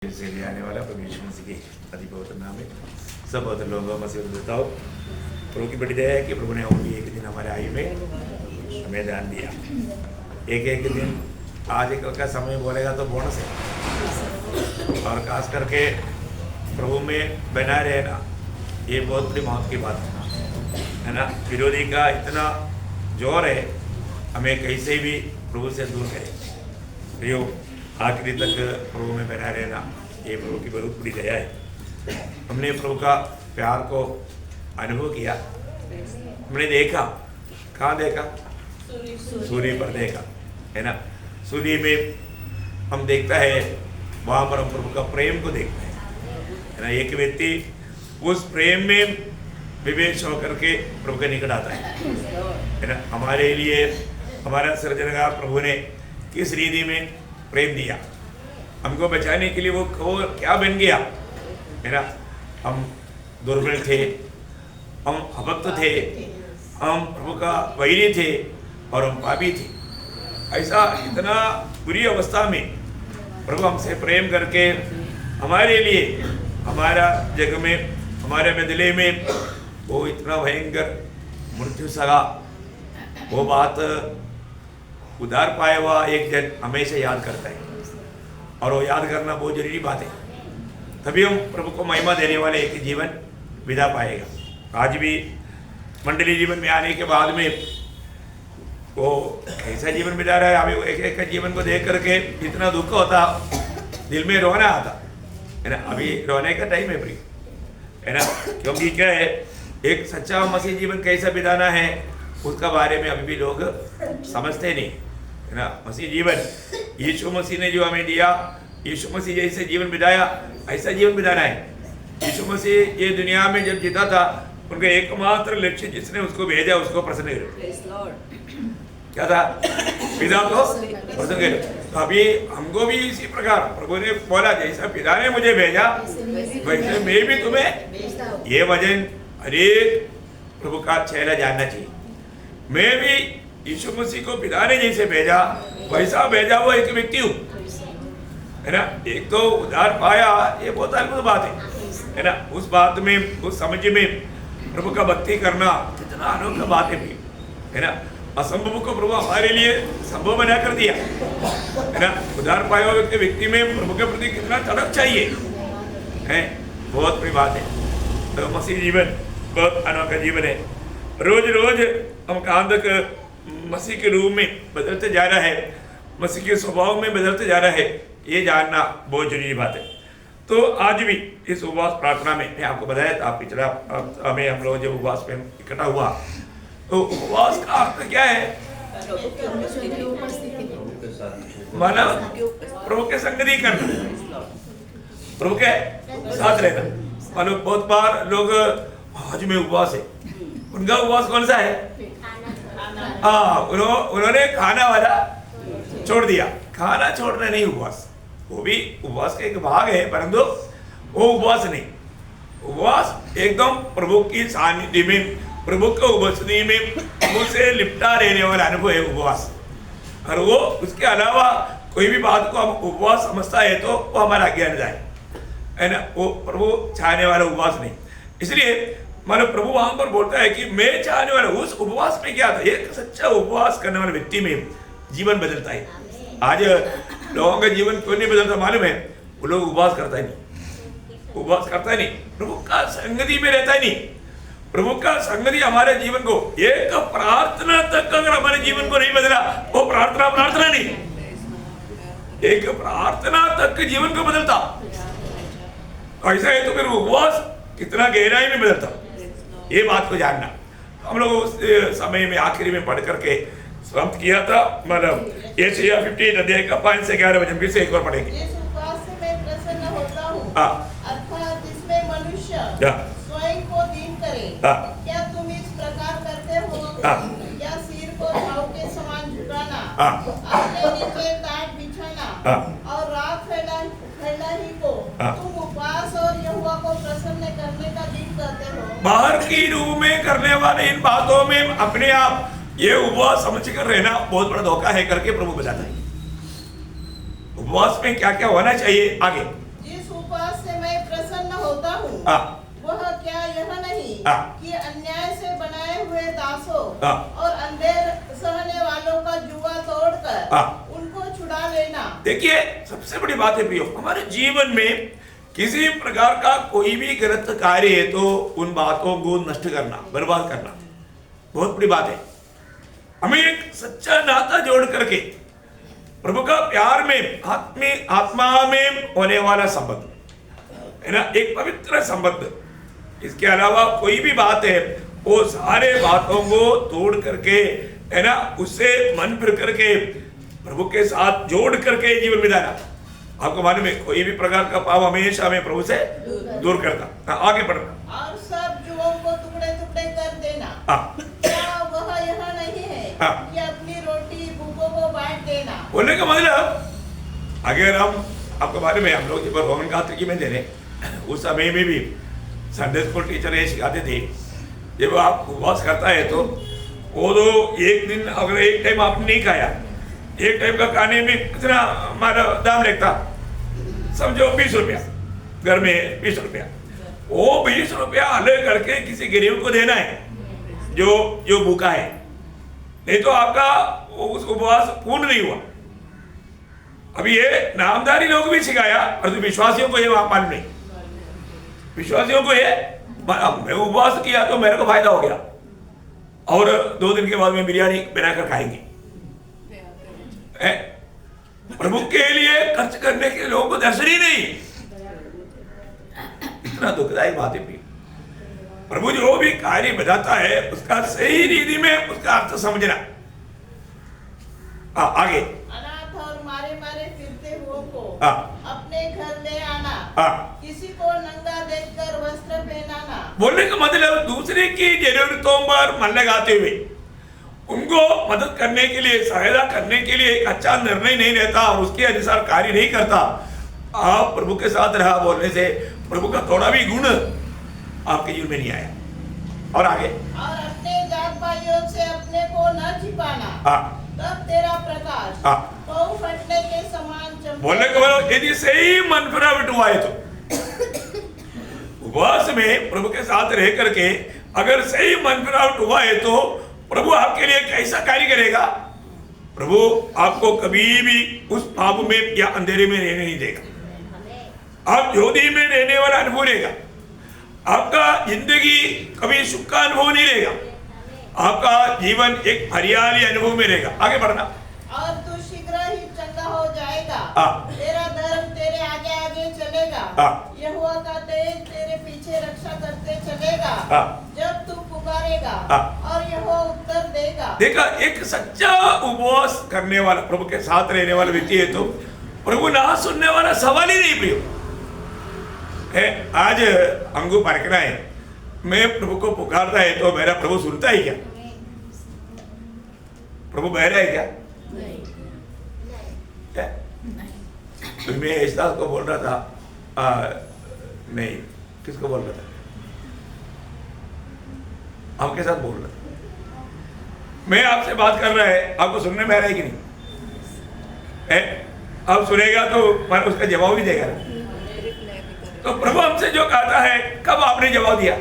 से ले आने वाला प्रभु यीशु मसीह के अति पवित्र नाम में सब पवित्र लोगों में मसीह बताओ। प्रभु की बड़ी दया है कि प्रभु ने और भी एक दिन हमारे आयु में हमें दान दिया। एक दिन आज एक का समय बोलेगा तो बोनस है, और खास करके प्रभु में बना रहना ये बहुत बड़ी मौत की बात है ना। विरोधी का इतना जोर है, हमें कैसे भी प्रभु से दूर करे। यो आखिरी तक प्रभु में बना रहना ये प्रभु की बहुत बड़ी दया है। हमने प्रभु का प्यार को अनुभव किया, हमने देखा। कहाँ देखा? सूर्य पर देखा है ना। सूर्य में हम देखता है, वहाँ पर हम प्रभु का प्रेम को देखते हैं है ना। एक व्यक्ति उस प्रेम में विवेश होकर के प्रभु के निकट आता है ना। हमारे लिए हमारा सृजनहार प्रभु ने किस रीति में प्रेम दिया, हमको बचाने के लिए वो क्या बन गया है ना। हम दुर्बल थे, हम अभक्त थे, हम प्रभु का वैरी थे और हम पापी थे। ऐसा इतना बुरी अवस्था में प्रभु हमसे प्रेम करके हमारे लिए हमारा जग में हमारे बदले में वो इतना भयंकर मृत्यु सगा, वो बात उधार पाया हुआ एक जन हमेशा याद करता है, और वो याद करना बहुत जरूरी बात है। तभी हम प्रभु को महिमा देने वाले एक जीवन बिता पाएगा। आज भी मंडली जीवन में आने के बाद में वो कैसा जीवन बिता रहा है, हमें एक एक का जीवन को देख करके इतना दुख होता, दिल में रोना आता है ना। अभी रोने का टाइम है प्रिय है ना, क्योंकि क्या है, एक सच्चा मसीह जीवन कैसा बिताना है उसका बारे में अभी भी लोग समझते नहीं है ना। मसीह जीवन यीशु मसीह ने जो हमें दिया, यीशु मसीह जैसे जीवन बिताया ऐसा जीवन बिताना है। यीशु मसीह ये दुनिया में जब जीता था, उनका एकमात्र लक्ष्य जिसने उसको भेजा उसको प्रसन्न करो। क्या था? पिता को प्रसन्न करो। तो अभी हमको भी इसी प्रकार प्रभु ने बोला, जैसा पिता ने मुझे भेजा वैसे मैं भी तुम्हें, ये वचन हरेक प्रभु का चेहरा जानना चाहिए। मैं भी यीशु मसीह को पिता ने जैसे भेजा वैसा भेजा वो एक व्यक्ति हूँ है ना। एक तो उद्धार पाया, ये बहुत अद्भुत बात है ना। उस बात में, उस समझ में प्रभु का भक्ति करना कितना अनोखा बात है ना। असंभव को प्रभु हमारे लिए संभव बना कर दिया है ना। उद्धार पाया हुए व्यक्ति में प्रभु के प्रति कितना तड़प चाहिए है, बहुत बड़ी बात है। तो मसीह जीवन बहुत अनोखा जीवन है। रोज रोज हम कहाँ तक मसीह के रूप में बदलते जा रहा है, मसीह के स्वभाव में बदलते जा रहा है, ये जानना बहुत जरूरी बात है। तो आज भी इस उपवास प्रार्थना में मैं आपको बताया था, पिछला हमें हम लोग जब उपवास में इकट्ठा हुआ, तो उपवास का अर्थ क्या है? माना प्रभु के संगति करना, प्रभु के साथ रहना। मानो बहुत बार लोग आज में उपवास है, उनका उपवास कौन सा है? उन्होंने खाना वाला छोड़ दिया। खाना छोड़ना नहीं उपवास, वो भी उपवास का एक भाग है, परंतु वो उपवास नहीं। उपवास एकदम प्रभु की सानिध्य में, प्रभु के उपस्थिति में उसे लिपटा रहने वाला अनुभव है उपवास। और वो उसके अलावा कोई भी बात को हम उपवास समझता है तो वो हमारा अज्ञान है ना, वो प्रभु चाहने वाला उपवास नहीं। इसलिए मानो प्रभु वहां पर बोलता है कि मैं चाहने वाला उस उपवास में क्या था। एक सच्चा उपवास करने वाले व्यक्ति में जीवन बदलता है। आज लोगों का जीवन क्यों नहीं बदलता मालूम है? वो लोग उपवास करता ही नहीं, उपवास करता ही नहीं, प्रभु का संगति में रहता ही नहीं। प्रभु का संगति हमारे जीवन को, एक प्रार्थना तक अगर हमारे जीवन को नहीं बदला, वो प्रार्थना नहीं, एक प्रार्थना तक जीवन को बदलता। ऐसा है तो फिर उपवास कितना गहराई में बदलता, ये बात को जानना। हम लोग उस समय में आखिरी में पढ़ करके समाप्त किया था, मतलब यशायाह 58 अध्याय का 5 से 11 वचन फिर से एक बार पढ़ेंगे। इस उपवास से मैं प्रसन्न होता हूँ, अर्थात जिसमें मनुष्य स्वयं को दीन करे। क्या तुम इस प्रकार करते हो? क्या सिर को घाव के समान झुकाना, अपने नीचे टाट बिछाना और रात फैला ही को तुम उपवास और यहोवा को प्रसन्न करने का दिन करते हो? बाहर की रूप में करने वाले इन बातों में अपने आप ये उपवास समझ कर रहना बहुत बड़ा धोखा है करके प्रभु बताता है। उपवास में क्या क्या होना चाहिए आगे। जिस उपवास से मैं प्रसन्न होता हूँ, हाँ। वह क्या यह नहीं हाँ। कि अन्याय से बनाए हुए दासों हाँ। और अंधेर सहने वालों का जुआ तोड़कर हाँ। उनको छुड़ा लेना। देखिए, सबसे बड़ी बात है प्रियो, हमारे जीवन में किसी प्रकार का कोई भी गलत कार्य है तो उन बातों को नष्ट करना, बर्बाद करना बहुत बड़ी बात है। हमें एक सच्चा नाता जोड़ करके प्रभु का प्यार में आत्मा में होने वाला संबंध है ना, एक पवित्र संबंध। इसके अलावा कोई भी बात है वो सारे बातों को तोड़ करके है ना, उससे मन फिर करके प्रभु के साथ जोड़ करके जीवन बिताना। आपको मालूम है कोई भी प्रकार का पाप हमेशा हमें प्रभु से दूर करता। आगे बढ़ना। और सब जुओं को टुकड़े टुकड़े कर देना। क्या वह यह नहीं है कि अपनी रोटी भूखों को बांट देना। बोलने का मतलब, अगर हम आपको मालूम है हम लोग जब रोमन कैथोलिक में दे रहे उस समय में भी संडे स्कूल टीचर ये सिखाते थे, जब आप उपवास करता है तो वो तो एक दिन अगर एक टाइम आपने नहीं खाया, एक टाइम का खाने में कितना हमारा दाम लगता, समझो 20 रुपया, घर में 20 रुपया, वो 20 रुपया अलग करके किसी गरीब को देना है जो भूखा है, नहीं तो आपका उस उपवास पूर्ण नहीं हुआ। अभी ये नामधारी लोग भी सिखाया, और तो विश्वासियों को ये मालूम नहीं। विश्वासियों को ये मैं उपवास किया तो मेरे को फायदा हो गया, और 2 दिन के बाद में बिरयानी बनाकर खाएंगे। प्रभु के लिए खर्च करने के लोगों को दर्शन ही नहीं। इतना दुखदायी बात है। प्रभु जो भी कार्य बताता है उसका सही रीति में उसका अर्थ समझना। आगे। अनाथ और मारे मारे फिरते हुओं को अपने घर ले आना, किसी को नंगा देखकर वस्त्र पहनाना। बोलने का मतलब दूसरे की जरूरतों पर मन लगाते हुए उनको मदद करने के लिए, सहायता करने के लिए एक अच्छा निर्णय नहीं रहता और उसके अनुसार कार्य नहीं करता। आप प्रभु के साथ रहा बोलने से प्रभु का थोड़ा भी गुण आपके जीवन में नहीं आया। और आगे। और अपने जात भाइयों से अपने को न छिपाना, तब तेरा प्रकाश पौ फटने के समान चमकेगा। बोलने का मतलब यदि सही मन फिरावट हुआ है तो उपवास में प्रभु के साथ रह करके अगर सही मन फिरावट हुआ है तो प्रभु आपके लिए कैसा कार्य करेगा। प्रभु आपको कभी भी उस पाप में या अंधेरे में रहने नहीं देगा। आप ज्योति में रहने वाला अनुभव रहेगा। आपका जिंदगी कभी सुख का अनुभव नहीं रहेगा। आपका जीवन एक हरियाली अनुभव में रहेगा। आगे बढ़ना। और तू शीघ्र ही चंगा हो जाएगा। तेरा धर्म तेरे आगे आगे चलेगा। यहोवा का तेज तेरे पीछे रक्षा करते चलेगा। जब तू पुकारेगा और यहोवा उत्तर देगा। देखा, एक सच्चा उपवास करने वाला, प्रभु के साथ रहने वाला व्यक्ति है तो प्रभु ना सुनने वाला सवाल ही नहीं प्रियो है। आज हमको परखना है, मैं प्रभु को पुकारता है तो मेरा प्रभु सुनता है क्या? प्रभु बहरा है क्या? तो मैं एहसास को बोल रहा था, नहीं, किसको बोल रहा था? आपके साथ बोल रहा था। मैं आपसे बात कर रहा है, आपको सुनने में आ रहा है कि नहीं? आप सुनेगा तो मैं उसका जवाब ही देगा। तो प्रभु हमसे जो कहता है, कब आपने जवाब दिया?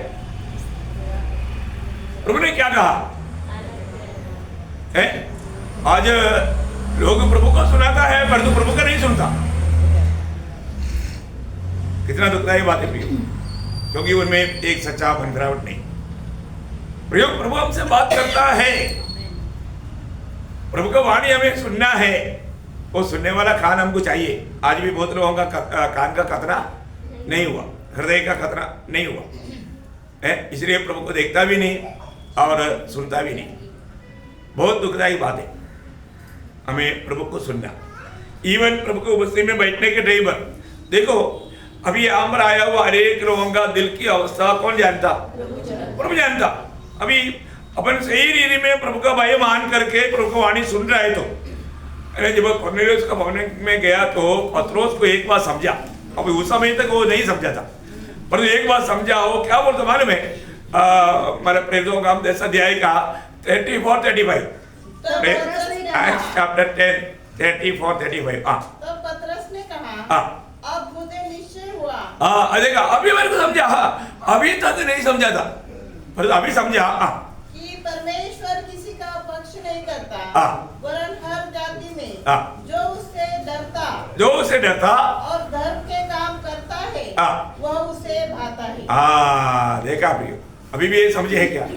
प्रभु ने क्या कहा है? आज लोग प्रभु को सुनाता है पर तो प्रभु का नहीं सुनता। कितना दुखदायी बात है प्रियो, क्योंकि उनमें एक सच्चा मनफिरावट नहीं। प्रियो, प्रभु हमसे बात करता है, प्रभु का वाणी हमें सुनना है, वो सुनने वाला कान हमको चाहिए। आज भी बहुत लोगों का कान का खतरा नहीं हुआ, हृदय का खतरा नहीं हुआ है, इसलिए प्रभु को देखता भी नहीं और सुनता भी नहीं। बहुत दुखदायी बात है हमें प्रभु को सुनना। इवन प्रभु को उपस्थिति में बैठने के टाइम पर देखो, अभी यहाँ पर आया हुआ हरेक लोगों का दिल की अवस्था कौन जानता? प्रभु जानता। अभी अपन सही रीति में प्रभु का भय मान करके प्रभु को वाणी सुन रहा है तो जब कॉर्नेलियस का भवन में गया तो पत्रोस को एक बात समझा। अभी उस समय तक वो नहीं समझा था, पर एक बात समझा। वो क्या बोलता मालूम है? हमारे प्रेरितों का जैसा अध्याय का 34-35 चैप्टर 10 34-35। तब पतरस ने कहा, अब मुझे निश्चय हुआ देखा, अभी मेरे को समझा। अभी तक नहीं समझा था, पर अभी समझा कि परमेश्वर किसी का पक्ष नहीं करता, वरन हर जाति में जो उससे डरता और धर्म के काम करता है, वह उसे भाता है। देखा प्रियो, अभी भी ये समझे है क्या?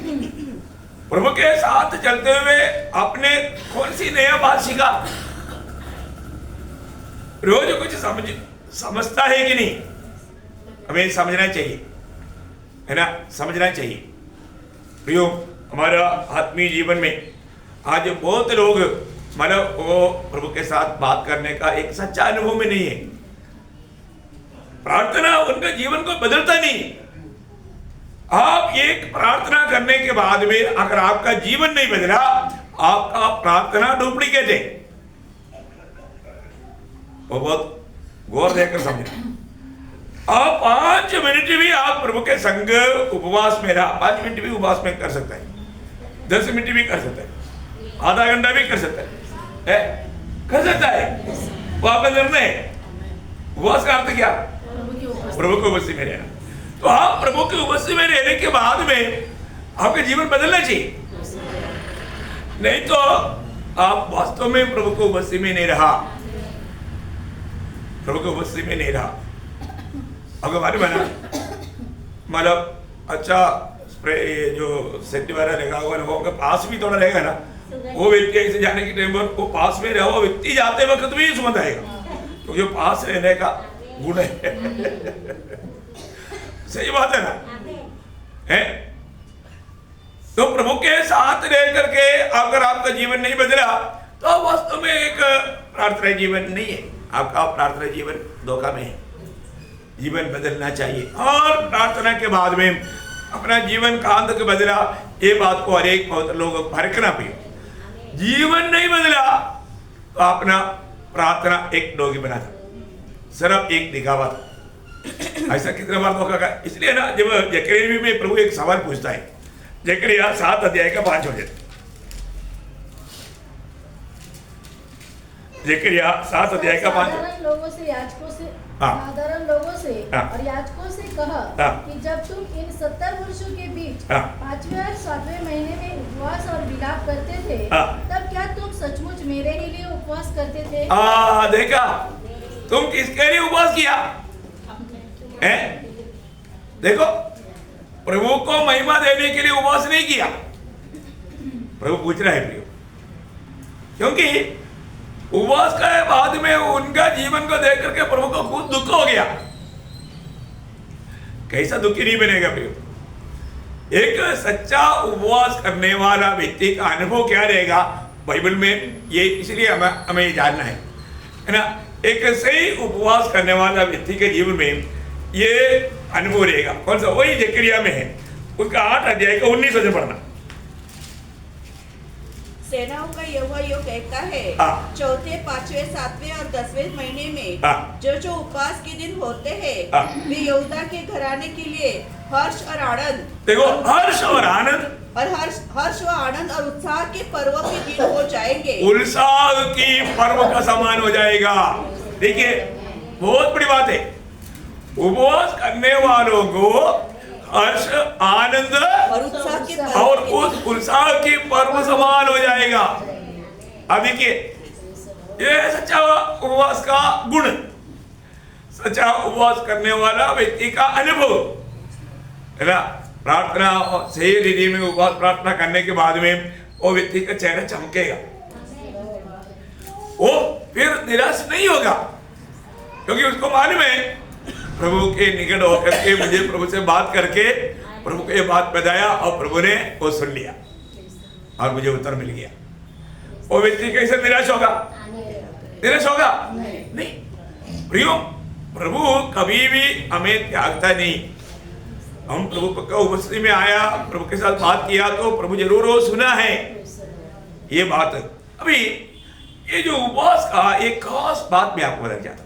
प्रभु के साथ चलते हुए आपने कौन सी नया बात सीखा? रोज कुछ समझता है कि नहीं? हमें समझना चाहिए, है ना, समझना चाहिए। प्रियो, हमारा आत्मीय जीवन में आज बहुत लोग मतलब वो प्रभु के साथ बात करने का एक सच्चा अनुभव में नहीं है। प्रार्थना उनका जीवन को बदलता नहीं। आप एक प्रार्थना करने के बाद में अगर आपका जीवन नहीं बदला, आपका प्रार्थना डुप्लीकेट है। वो बहुत गौर देकर समझना। आप 5 मिनट भी आप प्रभु के संग उपवास में रहा, 5 मिनट भी उपवास में कर सकता है, 10 मिनट भी कर सकता है, आधा घंटा भी कर सकता है, कर सकता है। वो आपका निर्णय है। उपवास का अर्थ क्या? प्रभु के उपस्थिति में रहना। तो आप प्रभु के उपस्थिति में रहने के बाद में आपका जीवन बदलना चाहिए। नहीं तो आप वास्तव में प्रभु के उपस्थिति में नहीं रहा, प्रभु के उपस्थिति में नहीं रहा। अगर हमारे बना मतलब अच्छा स्प्रे जो सेफ्टी वाला लगा हुआ ना, वो पास भी थोड़ा रहेगा ना, वो व्यक्ति ऐसे जाने के टाइम पर वो पास में रहा, वो व्यक्ति जाते वक्त भी सुमत आएगा, तो जो पास रहने का गुण है। सही बात है ना? है तो प्रभु के साथ रह करके अगर आपका जीवन नहीं बदला तो वास्तव में एक प्रार्थना जीवन नहीं है। आपका प्रार्थना जीवन धोखा में है। जीवन बदलना चाहिए, और प्रार्थना के बाद में अपना जीवन कहां तक बदला, ये बात को हर एक बहुत लोग फर्कना भी। जीवन नहीं बदला तो अपना प्रार्थना एक डोगी बना था, सिर्फ एक दिखावा था। ऐसा कितना बार धोखा का। इसलिए ना जब जकरिया में प्रभु एक सवाल पूछता है, जकरिया 7 अध्याय का 5 वचन, जकरिया 7 अध्याय का 5। साधारण लोगों से और याजकों से कहा कि जब तुम इन 70 वर्षों के बीच 5वें और 7वें महीने में उपवास और विलाप करते थे, तब क्या तुम सचमुच मेरे ही लिए उपवास करते थे? देखा, तुम किसके लिए उपवास किया है? देखो, प्रभु को महिमा देने के लिए उपवास नहीं किया। प्रभु पूछ रहा है प्रियो, क्योंकि उपवास के बाद में उनका जीवन को देख करके प्रभु को खुद दुख हो गया। कैसा दुखी नहीं बनेगा प्रियो? एक सच्चा उपवास करने वाला व्यक्ति का अनुभव क्या रहेगा बाइबल में, ये इसलिए हमें जानना है ना। एक सही उपवास करने वाला व्यक्ति के जीवन में ये अनुभव रहेगा। कौन सा? वही जकरिया में है, उसका 8 अध्याय का 19 वचन पढ़ना। सेनाओं का यहोवा यो कहता है, चौथे, 5वें, 7वें और 10वें महीने में जो उपवास के दिन होते हैं, वे यहूदा के घराने के लिए हर्ष और आनंद, देखो, हर्ष और आनंद और हर्ष व आनंद और उत्साह के पर्व के दिन हो जाएंगे। उत्साह की पर्व का समान हो जाएगा। देखिए, बहुत बड़ी बात है। उपवास करने वालों को हर्ष, आनंद और उस उत्साह की पर्व समान हो जाएगा। अब देखिए, ये सच्चा उपवास का गुण, सच्चा उपवास करने वाला व्यक्ति का अनुभव है ना। प्रार्थना सही रीति में उपवास प्रार्थना करने के बाद में वो व्यक्ति का चेहरा चमकेगा, वो फिर निराश नहीं होगा, क्योंकि उसको मालूम है प्रभु के निकट होकर के मुझे प्रभु से बात करके प्रभु को ये बात बताया और प्रभु ने वो सुन लिया और मुझे उत्तर मिल गया। वो व्यक्ति कैसे निराश होगा? निराश होगा नहीं। प्रियो, प्रभु कभी भी हमें त्यागता नहीं। हम प्रभु का उपस्थिति में आया, प्रभु के साथ बात किया तो प्रभु जरूर वो सुना है ये बात। अभी ये जो उपवास का एक खास बात में आपको लग जाता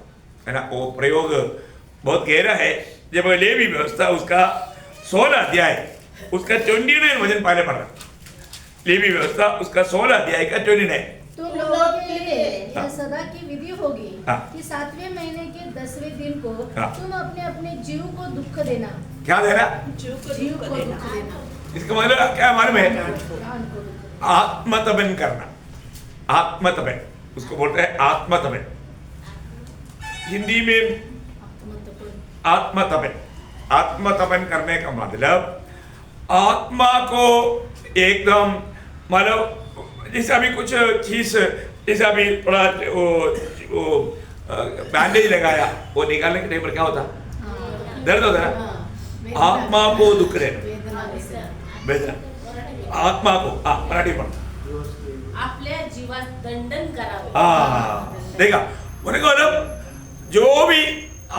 है ना, वो प्रयोग बहुत गहरा है। जब लेवी व्यवस्था उसका 16 अध्याय उसका 29 वचन पहले पढ़ा। लेवी व्यवस्था उसका 16 अध्याय का 29। तुम लोगों के लिए यह सदा की विधि होगी कि 7वें महीने के 10वें दिन को हाँ। तुम अपने अपने जीव को दुख देना। क्या देना? जीव को दुख देना। इसका मतलब क्या मालूम है? प्राण को दुख। आत्मतपन करना। आत्मतपन उसको बोलते हैं आत्मतपन। हिंदी में आत्मतपन। आत्मतपन करने का मतलब आत्मा को एकदम मतलब जैसे अभी कुछ चीज जैसे अभी थोड़ा वो बैंडेज लगाया वो निकालने के टाइम पर क्या होता? दर्द होता है। आत्मा को दुख देना, वेदना आत्मा को मराठी पण आपल्या जीवात दंडन करावे। देखा बोले को जो भी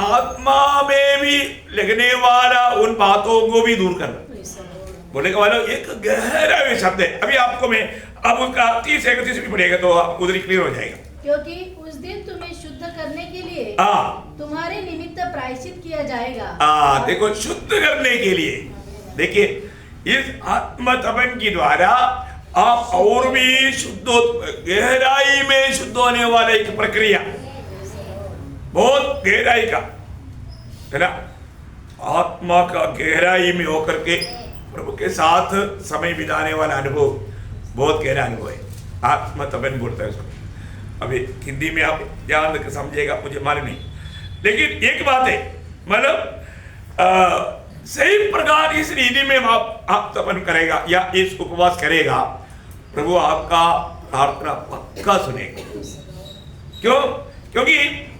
आत्मा में भी लगने वाला उन बातों को भी दूर करना। बोले का मतलब एक गहरा वे शब्द है। अभी आपको मैं अब उसका 30-31 भी पड़ेगा तो आपको उधर क्लियर हो जाएगा। क्योंकि उस दिन तुम्हें शुद्ध करने के लिए तुम्हारे निमित्त प्रायश्चित किया जाएगा। देखो शुद्ध करने के लिए देखिए इस आत्मतपन के द्वारा आप और भी शुद्ध गहराई में शुद्ध होने वाला एक प्रक्रिया बहुत गहराई का है ना। आत्मा का गहराई में होकर के प्रभु के साथ समय बिताने वाला अनुभव बहुत गहरा अनुभव है। आत्मतपन बोलता है उसको। अभी हिंदी में आप ध्यान रख समझिएगा मुझे मालूम नहीं, लेकिन एक बात है मतलब सही प्रकार इस रीति में आप तपन करेगा या इस उपवास करेगा प्रभु आपका प्रार्थना पक्का सुनेगा। क्यों? क्योंकि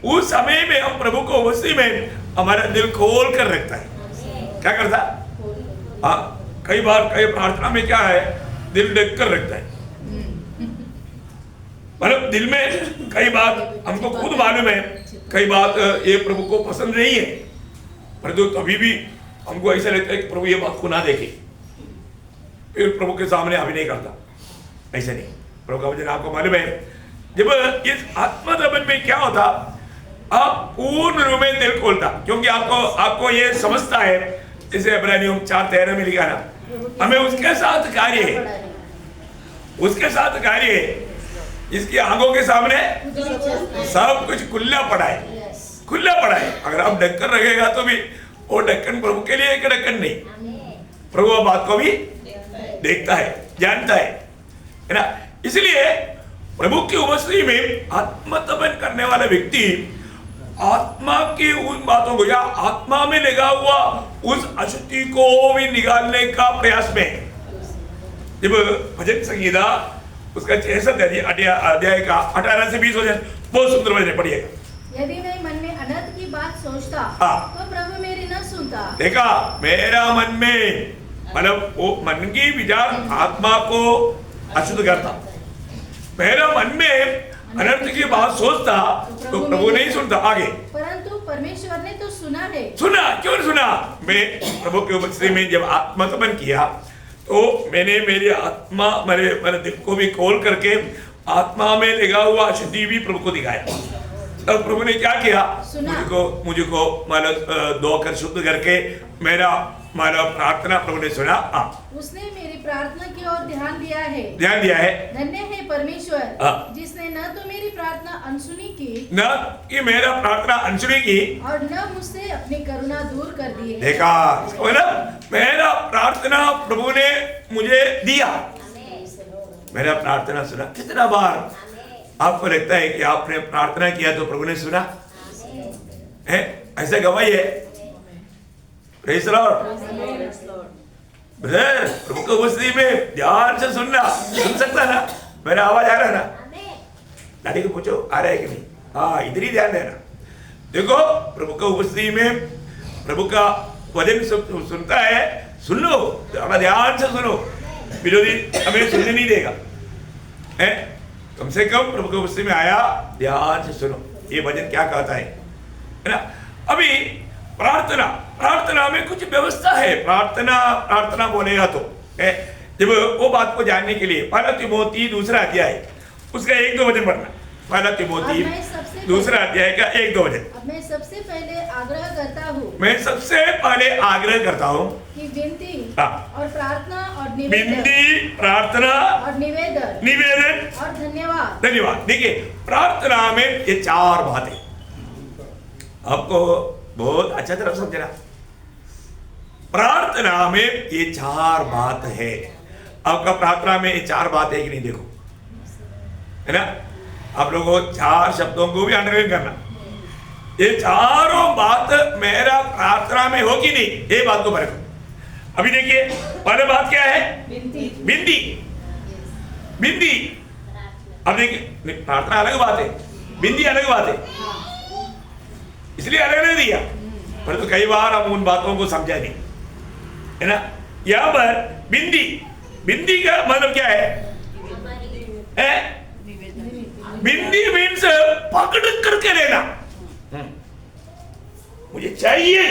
उस समय में हम प्रभु को उसी में हमारा दिल खोल कर रखता है। क्या करता? कई बार कई प्रार्थना में क्या है दिल ढक कर रखता है। मतलब दिल में कई बात हमको खुद मालूम है कई बात ये प्रभु को पसंद नहीं है, परंतु तभी भी हमको ऐसा लगता है कि प्रभु ये बात को ना देखे, फिर प्रभु के सामने अभिनय करता। ऐसा नहीं, प्रभु का वचन आपको मालूम है जब इस आत्मतपन में क्या होता आप पूर्ण रूप में दिल खोलता। क्योंकि आपको ये समझता है जैसे इब्रानियों 4:13 में लिखा ना हमें उसके साथ कार्य है, उसके साथ कार्य है इसकी आंखों के सामने सब कुछ खुला पड़ा है, खुला पड़ा है। अगर आप ढक्कन रखेगा तो भी वो ढक्कन प्रभु के लिए एक ढक्कन नहीं, प्रभु वो बात को भी देखता है, जानता है ना। इसलिए प्रभु की उपस्थिति में आत्मतपन करने वाला व्यक्ति आत्मा की उन बातों को या आत्मा में लगा हुआ उस अशुद्धि को भी निकालने का प्रयास में है। जब भजन संगीता उसका 66 अध्याय का 18 से 20 वचन बहुत सुंदर वचन पढ़िएगा। यदि मैं मन में अनर्थ की बात सोचता तो प्रभु मेरी न सुनता। देखा मेरा मन में मतलब वो मन की विचार आत्मा को अशुद्ध करता, मेरा मन में अनर्थ की बात सोचता तो प्रभु नहीं सुनता। आगे परंतु परमेश्वर ने तो सुना है। सुना क्यों सुना? मैं प्रभु के उपस्थिति में जब आत्मतपन किया तो मैंने मेरी आत्मा मेरे दिल को भी खोल करके आत्मा में लगा हुआ अशुद्धि भी प्रभु को दिखाया। तब प्रभु ने क्या किया? मुझको मतलब धोकर शुद्ध करके मेरा प्रार्थना प्रभु ने सुना। उसने मेरी प्रार्थना की ओर ध्यान दिया है। धन्य है परमेश्वर जिसने न तो मेरी प्रार्थना अनसुनी की, न कि मेरा प्रार्थना अनसुनी की और न मुझसे अपनी करुणा दूर कर दी है। देखा मतलब मेरा प्रार्थना प्रभु ने मुझे दिया, मेरा प्रार्थना सुना। कितना बार आपको लगता है कि आपने प्रार्थना किया तो प्रभु ने सुना है? ऐसा गवाही है। Praise the Lord. ब्रदर प्रभु को उपस्थिति में ध्यान से सुनना, सुन सकता ना? मेरा आवाज आ रहा है ना? दादी को पूछो आ रहा है कि नहीं? हाँ इधर ही ध्यान देना। देखो प्रभु को उपस्थिति में प्रभु का वचन सुनता है, सुन लो, थोड़ा ध्यान से सुनो। विरोधी हमें सुनने नहीं देगा है। कम से कम प्रभु के उपस्थिति में आया, ध्यान से सुनो ये वचन क्या कहता है ना। अभी प्रार्थना में कुछ व्यवस्था है। प्रार्थना बोलेगा तो जब वो बात को जानने के लिए 1 तिमोथी 2 अध्याय उसका 1-2 वचन पढ़ना। 1 तिमोथी 2 अध्याय का 1-2 वचन। मैं सबसे पहले आग्रह करता हूँ कि विनती और प्रार्थना और निवेदन और धन्यवाद। देखिए प्रार्थना में ये 4 बातें आपको बहुत अच्छा तरह समझना। प्रार्थना में ये 4 बात है। आपका प्रार्थना में ये 4 बात है कि नहीं, देखो, है ना। आप लोगों को 4 शब्दों को भी अंडरलाइन करना। ये 4 बात मेरा प्रार्थना में हो कि नहीं, ये बात को परखो। अभी देखिए, पहले बात क्या है? बिंदी। बिंदी। अब देखिए, प्रार्थना अलग बात है, बिंदी अलग बात है, इसलिए अलग नहीं दिया। परंतु कई बार हम उन बातों को समझा नहीं, है ना। यहां पर बिंदी, बिंदी का मतलब क्या है? बिंदी मीन्स पकड़ करके लेना। मुझे चाहिए,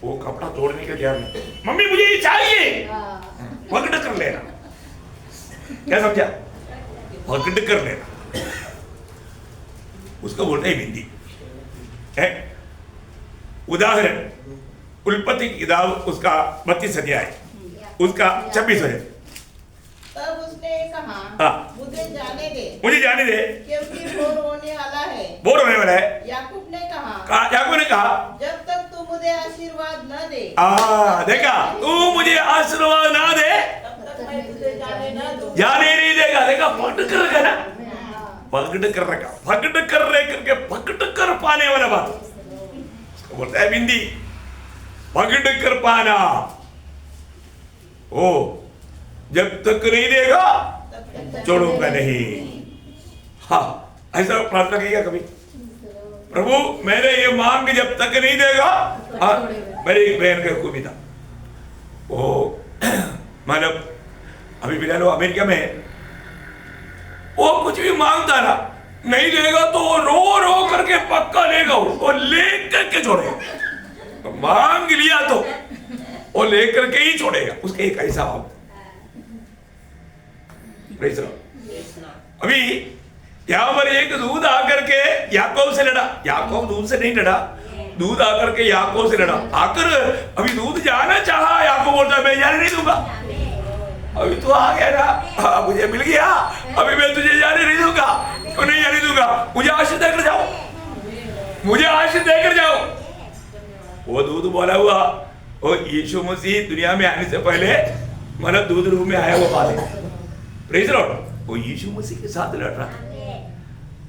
वो कपड़ा तोड़ने का क्या नहीं, मम्मी मुझे ये चाहिए, पकड़ कर लेना। क्या समझा? पकड़ कर लेना, उसको बोलते हैं बिंदी है। उदाहरण, उल्पत्ति की किताब उसका 32 अध्याय, उसका 26 अध्याय। तब उसने कहा, हाँ। मुझे जाने दे, क्योंकि भोर होने वाला है। बोर होने वाला है। याकूब ने कहा, याकूब ने कहा, जब तक तू मुझे आशीर्वाद न दे, देखा, तू मुझे आशीर्वाद ना दे, तब तक मैं तुझे जाने न दूं। जाने नहीं देगा। देखा, पकड़ कर रखा ना, पकड़ कर रखा, पकड़ कर रह करके पकड़ कर पाने वाला बात उसको बोलता है बिंदी, पकड़ कर पाना। ओ, जब तक नहीं देगा छोड़ूंगा नहीं। हाँ, ऐसा प्रार्थना किया कभी? प्रभु मैंने ये मांग जब तक नहीं देगा। मेरी एक बहन का खूबी था, वो मतलब अभी फिलहाल वो अमेरिका में है। वो कुछ भी मांगता ना, नहीं देगा तो वो रो रो करके पक्का लेगा, वो लेकर के छोड़ेगा। मांग लिया तो वो लेकर के ही छोड़ेगा। उसका एक ऐसा भाव। अभी यहां पर एक दूध आकर के याकूब से लड़ा। याकूब दूध से नहीं लड़ा, दूध आकर के याकूब से लड़ा। आकर अभी दूध जाना चाहा, याकूब बोलता मैं जाने नहीं दूंगा। अभी तो आ गया ना, मुझे मिल गया, अभी मैं तुझे जाने नहीं दूंगा। क्यों नहीं जाने दूंगा? मुझे आशीष देकर जाओ, मुझे आशीष देकर जाओ। वो दूध बोला हुआ, वो यीशु मसीह दुनिया में आने से पहले मतलब दूध रूप में आया वो बात है। Praise Lord. वो यीशु मसीह के साथ लड़ रहा था।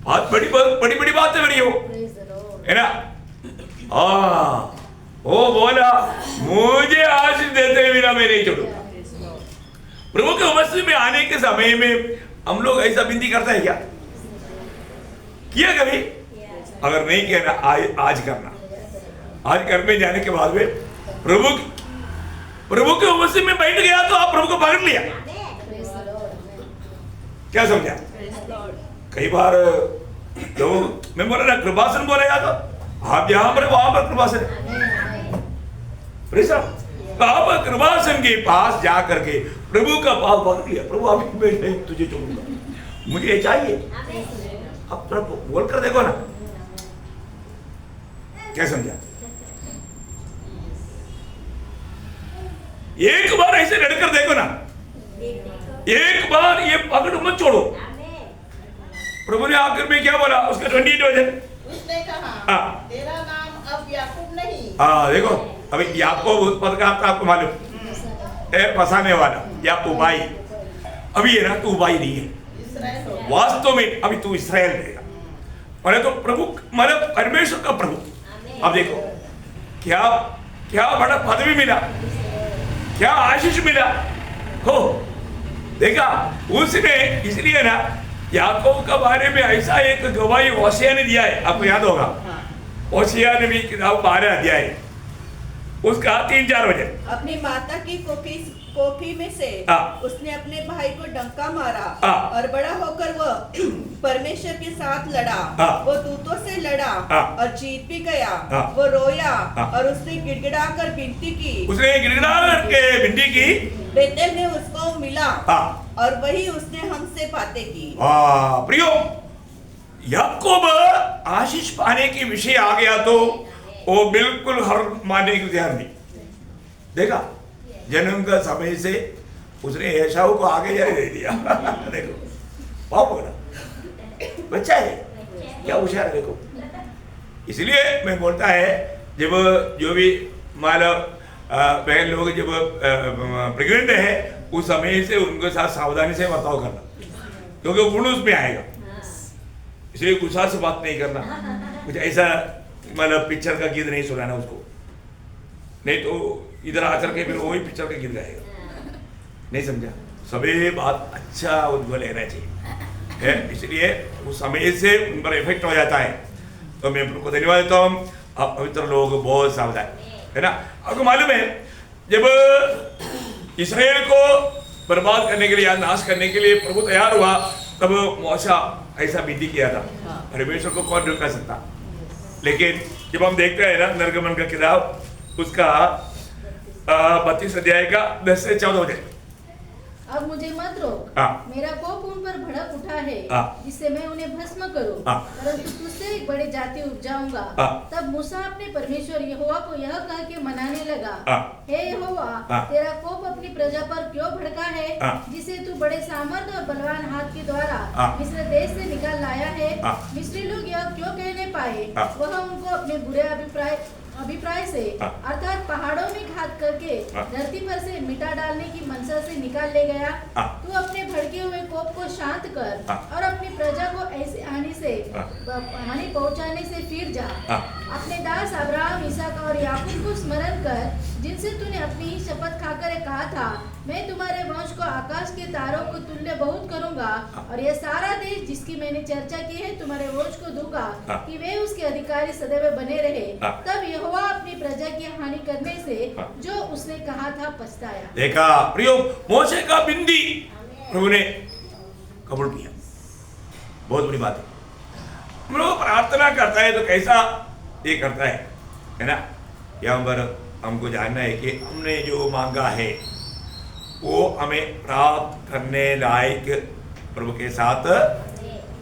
बहुत बड़ी बड़ी बात है बड़ी, वो है ना। वो बोला मुझे आशीष देते बिना मैं नहीं छोड़ूंगा। प्रभु के उपस्थिति में आने के समय में हम लोग ऐसा विनती करते हैं क्या? किया कभी? अगर नहीं किया ना, आज करना। आज घर में जाने के बाद में प्रभु के उपस्थिति में बैठ गया तो आप प्रभु को पकड़ लिया। क्या समझा? कई बार लोग, मैं बोला ना कृपासन बोलेगा तो आप यहां पर वहां पर कृपासन, आप कृपासन के पास जा करके प्रभु का पास पकड़ लिया। प्रभु अभी मैं नहीं तुझे छोड़ूंगा, मुझे ये चाहिए। अब प्रभु बोल कर देखो ना, क्या समझा? एक बार ऐसे लड़कर देखो ना, एक बार ये पकड़ मत छोड़ो। प्रभु ने आखिर में क्या बोला? उसका 28 वचन, उसने कहा तेरा नाम अब याकूब नहीं। देखो अभी याकूब उस पद का आपको मालूम है, फंसाने वाला या उबाई। अभी है ना, तू उबाई नहीं है वास्तव में, अभी तू इस्राएल रहेगा। मैंने तो प्रभु मतलब परमेश्वर का प्रभु। अब देखो क्या क्या बड़ा पदवी मिला, क्या आशीष मिला हो। देखा उसने, इसलिए ना याकूब के बारे में ऐसा एक गवाही होशिया ने दिया है, आपको याद होगा। होशिया ने भी किताब 12 अध्याय उसका 3-4 वचन। अपनी माता की कोखी में से उसने अपने भाई को डंका मारा और बड़ा होकर वह परमेश्वर के साथ लड़ा। वो दूतों से लड़ा और जीत भी गया। वो रोया और उसने गिड़गिड़ा कर विनती की। उसने गिड़गिड़ा करके विनती की। बेतेल में उसको मिला और वही उसने हमसे बातें की। प्रियो, याकूब आशीष पाने के विषय आ गया तो वो बिल्कुल हर मानने की तैयार नहीं। देखा जन्म का समय से उसने एसाऊ को आगे जाने दे दिया। देखो पाप बोला, बच्चा है, क्या होशियार है देखो। इसलिए मैं बोलता है जब जो भी मानव बहन लोग जब प्रेग्नेंट है उस समय से उनके साथ सावधानी से बर्ताव करना, क्योंकि वो गुण उसमें आएगा। इसलिए गुस्सा से बात नहीं करना, कुछ ऐसा मतलब पिक्चर का गीत नहीं सुनाना उसको, नहीं तो इधर आकर के फिर वही पिक्चर का गीत गाएगा। नहीं समझा? सभी बात अच्छा उनको लेना चाहिए है, इसलिए उस समय से उन पर इफेक्ट हो जाता है। तो मैं प्रभु को धन्यवाद देता हूँ। आप पवित्र लोग बहुत सावधान है ना। आपको मालूम है जब इसराइल को बर्बाद करने के लिए या नाश करने के लिए प्रभु तैयार हुआ, तब मूसा ऐसा विधि किया था, परमेश्वर को कौन रोक सकता। लेकिन जब हम देखते हैं ना निर्गमन का किताब उसका 32 अध्याय का 10 से 14 अध्याय। अब मुझे मत रोक, मेरा कोप उन पर भड़क उठा है जिससे मैं उन्हें भस्म करूं, परंतु तुझसे एक बड़ी जाति उपजाऊंगा। तब मूसा अपने परमेश्वर यहोवा को यह कह के मनाने लगा, हे यहोवा, तेरा कोप अपनी प्रजा पर क्यों भड़का है, जिसे तू बड़े सामर्थ और बलवान हाथ के द्वारा मिस्र देश से निकाल लाया है। मिस्री लोग यह क्यों कहने पाए, वह उनको अपने बुरे अभिप्राय से अर्थात पहाड़ों में घात करके धरती पर से मिटा डालने की मनसा से निकाल ले गया। तू अपने भड़के हुए कोप को शांत कर और अपनी प्रजा को ऐसी हानि पहुंचाने से फिर जा। अपने दास अब्राहम, इसहाक और याकूब को स्मरण कर, जिनसे तूने अपनी ही शपथ खाकर कहा था, मैं तुम्हारे वंश को आकाश के तारों को तुल्य बहुत करूंगा, और यह सारा देश जिसकी मैंने चर्चा की है तुम्हारे वंश को दूंगा कि वे उसके अधिकारी सदैव बने रहे। तब यहोवा अपनी प्रजा की हानि करने से जो उसने कहा था पछताया। देखा प्रियो, मोशे का बिंदी प्रभु ने कबूल किया, बहुत बड़ी बात है। हम लोग प्रार्थना करता है तो कैसा ये करता है ना। यहाँ पर हमको जानना है कि हमने जो मांगा है वो हमें प्राप्त करने लायक प्रभु के साथ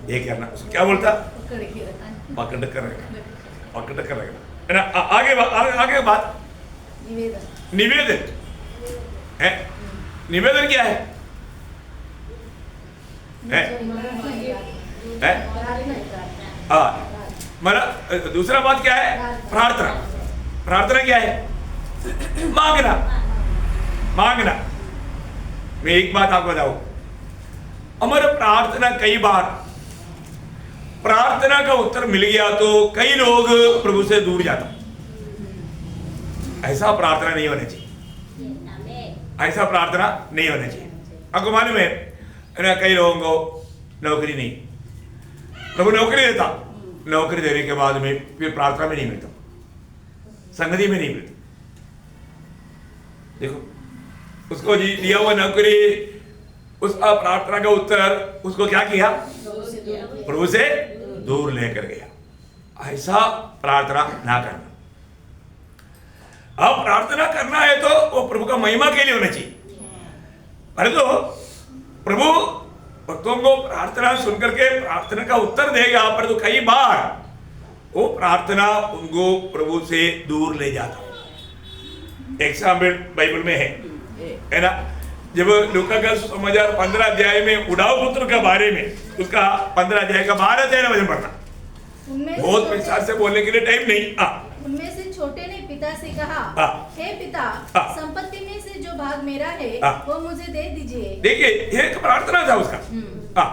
ये करना। क्या बोलता? पकड़ कर रखना है ना। आगे बात निवेदन है। निवेदन क्या है? मतलब दूसरा बात क्या है? प्रार्थना। प्रार्थना क्या है? मांगना। मैं एक बात आपको बताऊं, हमारा प्रार्थना कई बार प्रार्थना का उत्तर मिल गया तो कई लोग प्रभु से दूर जाता। ऐसा प्रार्थना नहीं होना चाहिए, ऐसा प्रार्थना नहीं होना चाहिए। आपको मालूम है कई लोगों को नौकरी नहीं, प्रभु नौकरी देता, नौकरी देने के बाद में फिर प्रार्थना में नहीं मिलता, संगति में नहीं मिलता। देखो उसको दिया हुआ नौकरी, उस प्रार्थना का उत्तर उसको क्या किया? प्रभु से दूर लेकर गया। ऐसा प्रार्थना ना करना। अब प्रार्थना करना है तो वो प्रभु का महिमा के लिए होना चाहिए। अरे तो प्रभु भक्तों को प्रार्थना सुनकर के प्रार्थना का उत्तर देगा, पर तो कई बार वो प्रार्थना उनको प्रभु से दूर ले जाता। एग्जाम्पल बाइबल में है ना। जब लूका का समाचार 15 अध्याय में उड़ाऊ पुत्र के बारे में, उसका 15 अध्याय का 12 अध्याय वजन पढ़ना, बहुत विस्तार से बोलने के लिए टाइम नहीं। उनमें से छोटे ने पिता से कहा, हे पिता, संपत्ति में से जो भाग मेरा है वो मुझे दे दीजिए। देखिए एक प्रार्थना था उसका,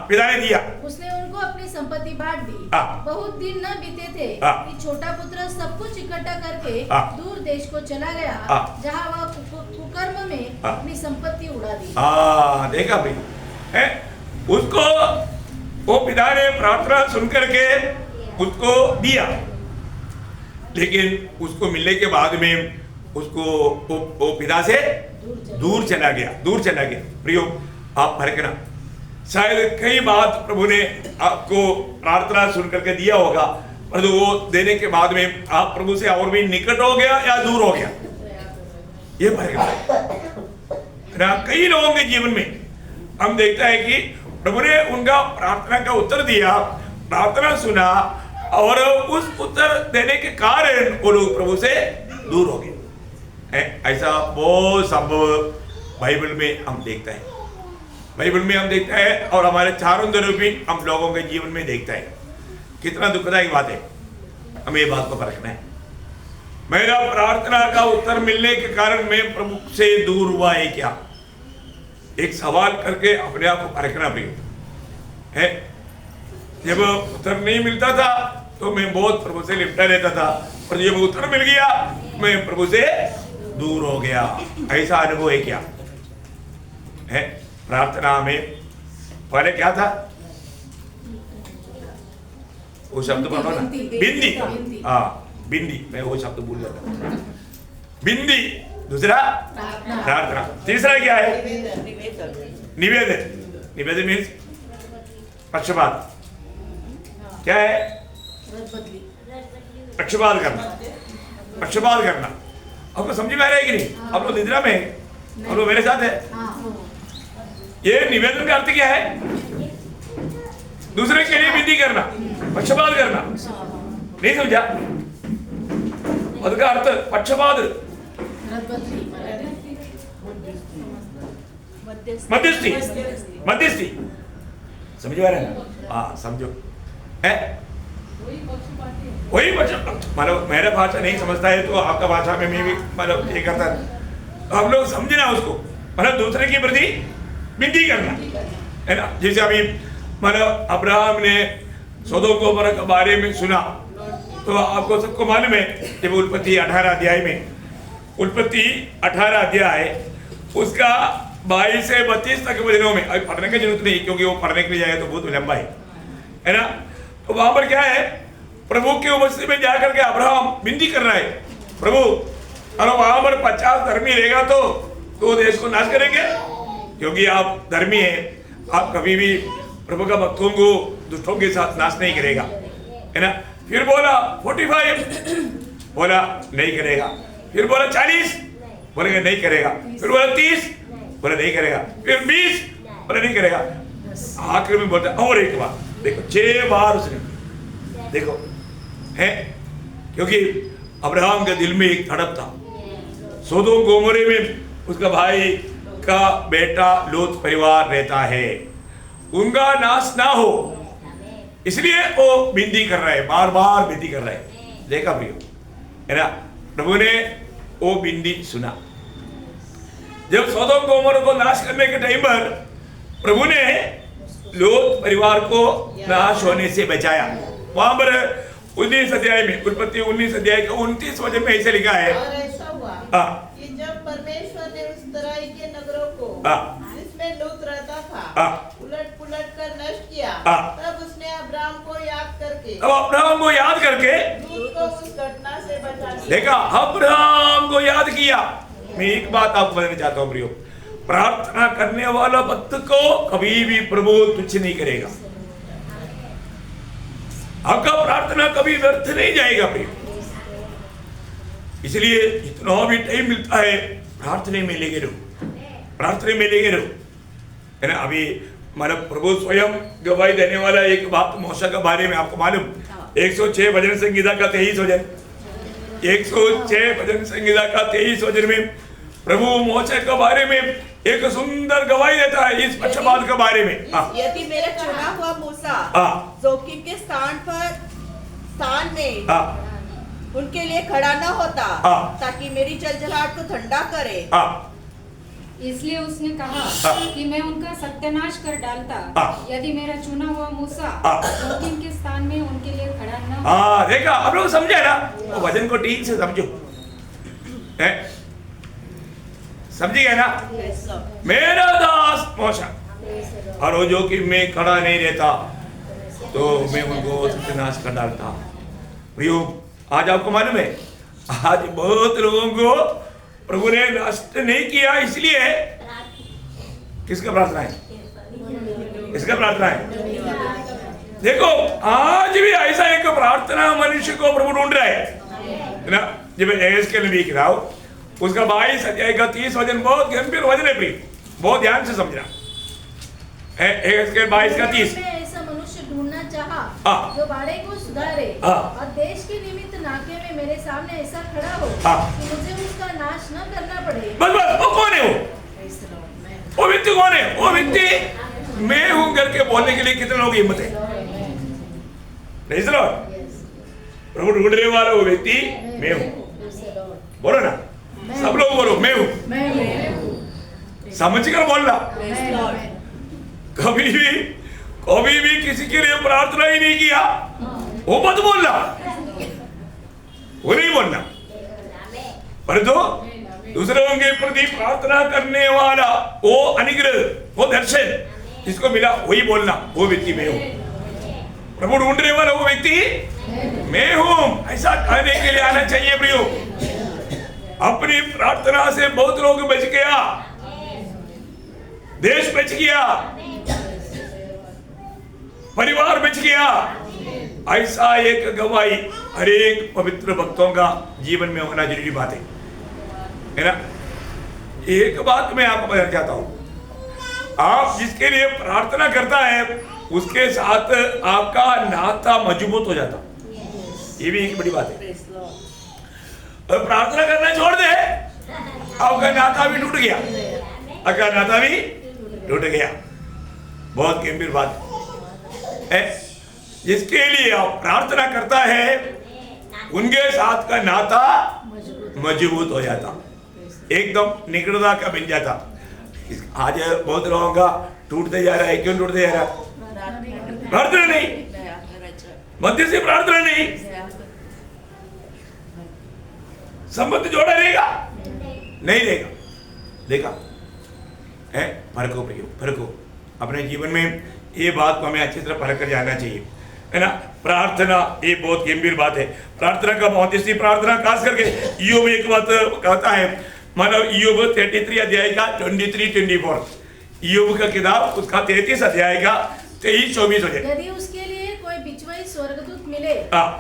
पिता ने दिया, उसने उनको अपनी संपत्ति बांट दी। बहुत दिन न बीते थे कि छोटा पुत्र सब कुछ इकट्ठा करके दूर देश को चला गया, जहाँ वह कुकर्म में अपनी संपत्ति उड़ा दी। देखा भाई है, उसको वो पिता ने प्रार्थना सुनकर के उसको दिया, लेकिन उसको मिलने के बाद में उसको वो पिता से दूर चला गया। प्रियो आप फर्कना, शायद कई बात प्रभु ने आपको प्रार्थना सुन करके दिया होगा, पर वो देने के बाद में आप प्रभु से और भी निकट हो गया या दूर हो गया, ये फर्क है। कई लोगों के जीवन में हम देखता है कि प्रभु ने उनका प्रार्थना का उत्तर दिया, प्रार्थना सुना, और उस उत्तर देने के कारण वो लोग प्रभु से दूर हो गए। ऐसा बहुत संभव बाइबल में हम देखते हैं। बाइबल में हम देखते हैं और हमारे चारों तरफ भी हम लोगों के जीवन में देखते हैं। कितना दुखदायक बात है, हमें ये बात को परखना है। मेरा प्रार्थना का उत्तर मिलने के कारण मैं प्रभु से दूर हुआ है क्या? एक सवाल करके अपने आप को परखना भी है। जब उत्तर नहीं मिलता था तो मैं बहुत प्रभु से लिपटा रहता था, और जब उत्तर मिल गया मैं प्रभु से दूर हो गया। ऐसा अनुभव है क्या? है प्रार्थना में पहले क्या था? वो शब्द बोलो ना, बिंदी। हाँ बिंदी, मैं वो शब्द भूल जाता। बिंदी, दूसरा प्रार्थना, तीसरा क्या है? निवेदन। निवेदन मीन्स पक्षपात। क्या है? पक्षपात करना। पक्षपात करना आपको समझ में आ रहा है कि नहीं? आप लोग निद्रा में, आप लोग मेरे साथ है। ये निवेदन का अर्थ क्या है? दूसरे के लिए विधि करना, पक्षपात करना। नहीं समझा? उसका अर्थ पक्षपात, मध्यस्थी। मध्यस्थी समझ में आ रहा है? हाँ समझो है वही पक्ष। मतलब मेरा भाषा नहीं समझता है तो आपका भाषा में मैं भी मतलब ये करता है। तो हम लोग समझना उसको, मतलब दूसरे की प्रति विनती करना है ना। जैसे अभी मतलब अब्राहम ने सोदोम गोमोरा के बारे में सुना तो आपको सबको मालूम है, जब उत्पत्ति 18 अध्याय में, उत्पत्ति 18 अध्याय उसका 22 से 32 तक वचनों में, अभी पढ़ने की जरूरत नहीं क्योंकि वो पढ़ने के लिए जाएगा तो बहुत लंबा है ना। तो वहां पर क्या है, प्रभु के उपस्थिति में जाकर के अब्राहम विनती कर रहा है, प्रभु अगर वहां पर 50 धर्मी रहेगा तो देश को नाश करेंगे, क्योंकि आप धर्मी हैं, आप कभी भी प्रभु का भक्तों को दुष्टों के साथ नाश नहीं करेगा, है ना। फिर बोला 45, बोला नहीं करेगा। फिर बोला 40, बोलेगा नहीं करेगा। फिर बोला 30, बोला नहीं करेगा। फिर 20, बोला नहीं करेगा। आखिर में बोलता और एक बार देखो, 6 बार उसने देखो है, क्योंकि अब्राहम के दिल में एक तड़प था। सोदोम गोमोरे में उसका भाई का बेटा लोत परिवार रहता है, उनका नाश ना हो, इसलिए वो विनती कर रहा है, बार बार विनती कर रहा है। देखा प्रियो, है ना, प्रभु ने वो विनती सुना। जब सोदोम गोमोरा को नाश करने के टाइम पर प्रभु ने लोत परिवार को नाश होने से बचाया। वहां पर 19 अध्याय में, उत्पत्ति 19 अध्याय का 29 वचन में ऐसे लिखा है, और ऐसा हुआ कि जब परमेश्वर ने उस तराई के नगरों को जिसमें लूत रहता था उलट पुलट कर नष्ट किया, तब उसने अब्राहम को याद करके लूत को उस घटना से बचा लिया। देखा, अब्राहम को याद किया। मैं एक बात आपको बताना चाहता हूँ प्रियो, प्रार्थना करने वाला भक्त को कभी भी प्रभु तुच्छ नहीं करेगा। आपका प्रार्थना कभी व्यर्थ नहीं जाएगा प्रियो। इसलिए जितना भी टाइम मिलता है प्रार्थना में लगे रहो, प्रार्थना में लगे रहो, है ना। अभी मतलब प्रभु स्वयं गवाही देने वाला एक बात मूसा के बारे में आपको मालूम, 106 भजन संगीता का 23 वचन, 106 भजन संगीता का 23 वचन में प्रभु मूसा के बारे में एक सुंदर गवाही देता है इस पक्षपात के बारे में। यदि मेरा चुना हुआ मूसा जोखिम के स्थान में उनके लिए खड़ा न होता ताकि मेरी जलजलाहट को ठंडा करे, इसलिए उसने कहा कि मैं उनका सत्यानाश कर डालता यदि मेरा चुना हुआ मूसा जोखिम के स्थान में उनके लिए खड़ा न। देखा, आप लोग समझे ना, वो वचन को ठीक से समझो, समझ गए ना। मेरा दास मूसा, और वो जो कि मैं खड़ा नहीं रहता तो मैं उनको सत्यानाश कर डालता। प्रियो, आज आपको मालूम है, आज बहुत लोगों को प्रभु ने नष्ट नहीं किया, इसलिए किसका प्रार्थना है? किसका प्रार्थना है? देखो, आज भी ऐसा एक प्रार्थना मनुष्य को प्रभु ढूंढ रहा है ना। जब एहेजकेल नबी की किताब उसका 22 अध्याय का 30 वचन बहुत गंभीर वचन है प्रिय, बहुत ध्यान से समझना। एहेजकेल 22 का 30, ऐसा मनुष्य ढूंढना चाहा जो बाड़े को सुधारे और देश के निमित्त नाके में मेरे सामने ऐसा खड़ा हो कि मुझे उसका नाश न करना पड़े। बस वो कौन है? वो व्यक्ति कौन है? वो व्यक्ति मैं हूं करके बोलने के लिए कितने लोग हिम्मत है? Praise the Lord. प्रभु ढूंढने वाला वो व्यक्ति मैं हूं। बोलो ना, सब लोग बोलो मैं हूं। समझकर बोलना। कभी भी किसी के लिए प्रार्थना ही नहीं किया वो मत बोलना, वो नहीं बोलना। परंतु दूसरों के प्रति प्रार्थना करने वाला वो अनुग्रह, वो दर्शन जिसको मिला वही बोलना, वो व्यक्ति मैं हूं। प्रभु ढूंढने वाला वो व्यक्ति मैं हूं, ऐसा कहने के लिए आना चाहिए। प्रियो, अपनी प्रार्थना से बहुत लोग बच गया, देश बच गया, परिवार बच गया। ऐसा एक गवाही हर एक पवित्र भक्तों का जीवन में होना जरूरी बात है ना। एक बात मैं आपको बताना चाहता हूं, आप जिसके लिए प्रार्थना करता है उसके साथ आपका नाता मजबूत हो जाता, ये भी एक बड़ी बात है। और प्रार्थना करना छोड़ दे, आपका नाता भी टूट गया, आपका नाता भी टूट गया। बहुत गंभीर बात है। जिसके लिए आप प्रार्थना करता है उनके साथ का नाता मजबूत हो जाता, एकदम निकटता का बन जाता। आज बहुत लोगों का टूटते जा रहा है। क्यों टूटते जा रहा है? प्रार्थना नहीं, मध्य से प्रार्थना नहीं। संबंध जोड़ा रहेगा नहीं रहेगा, देखा है? फर्क हो अपने जीवन में ये बात को हमें अच्छी तरह परख कर जाना चाहिए, है ना। प्रार्थना ये बहुत गंभीर बात है। प्रार्थना का बहुत, इसलिए प्रार्थना खास करके ईयोब एक बात कहता है, मानो ईयोब 33 अध्याय का 23-24, ईयोब का किताब उसका 33 अध्याय का 23-24 हो जाए। यदि उसके लिए कोई बिचवाई स्वर्गदूत मिले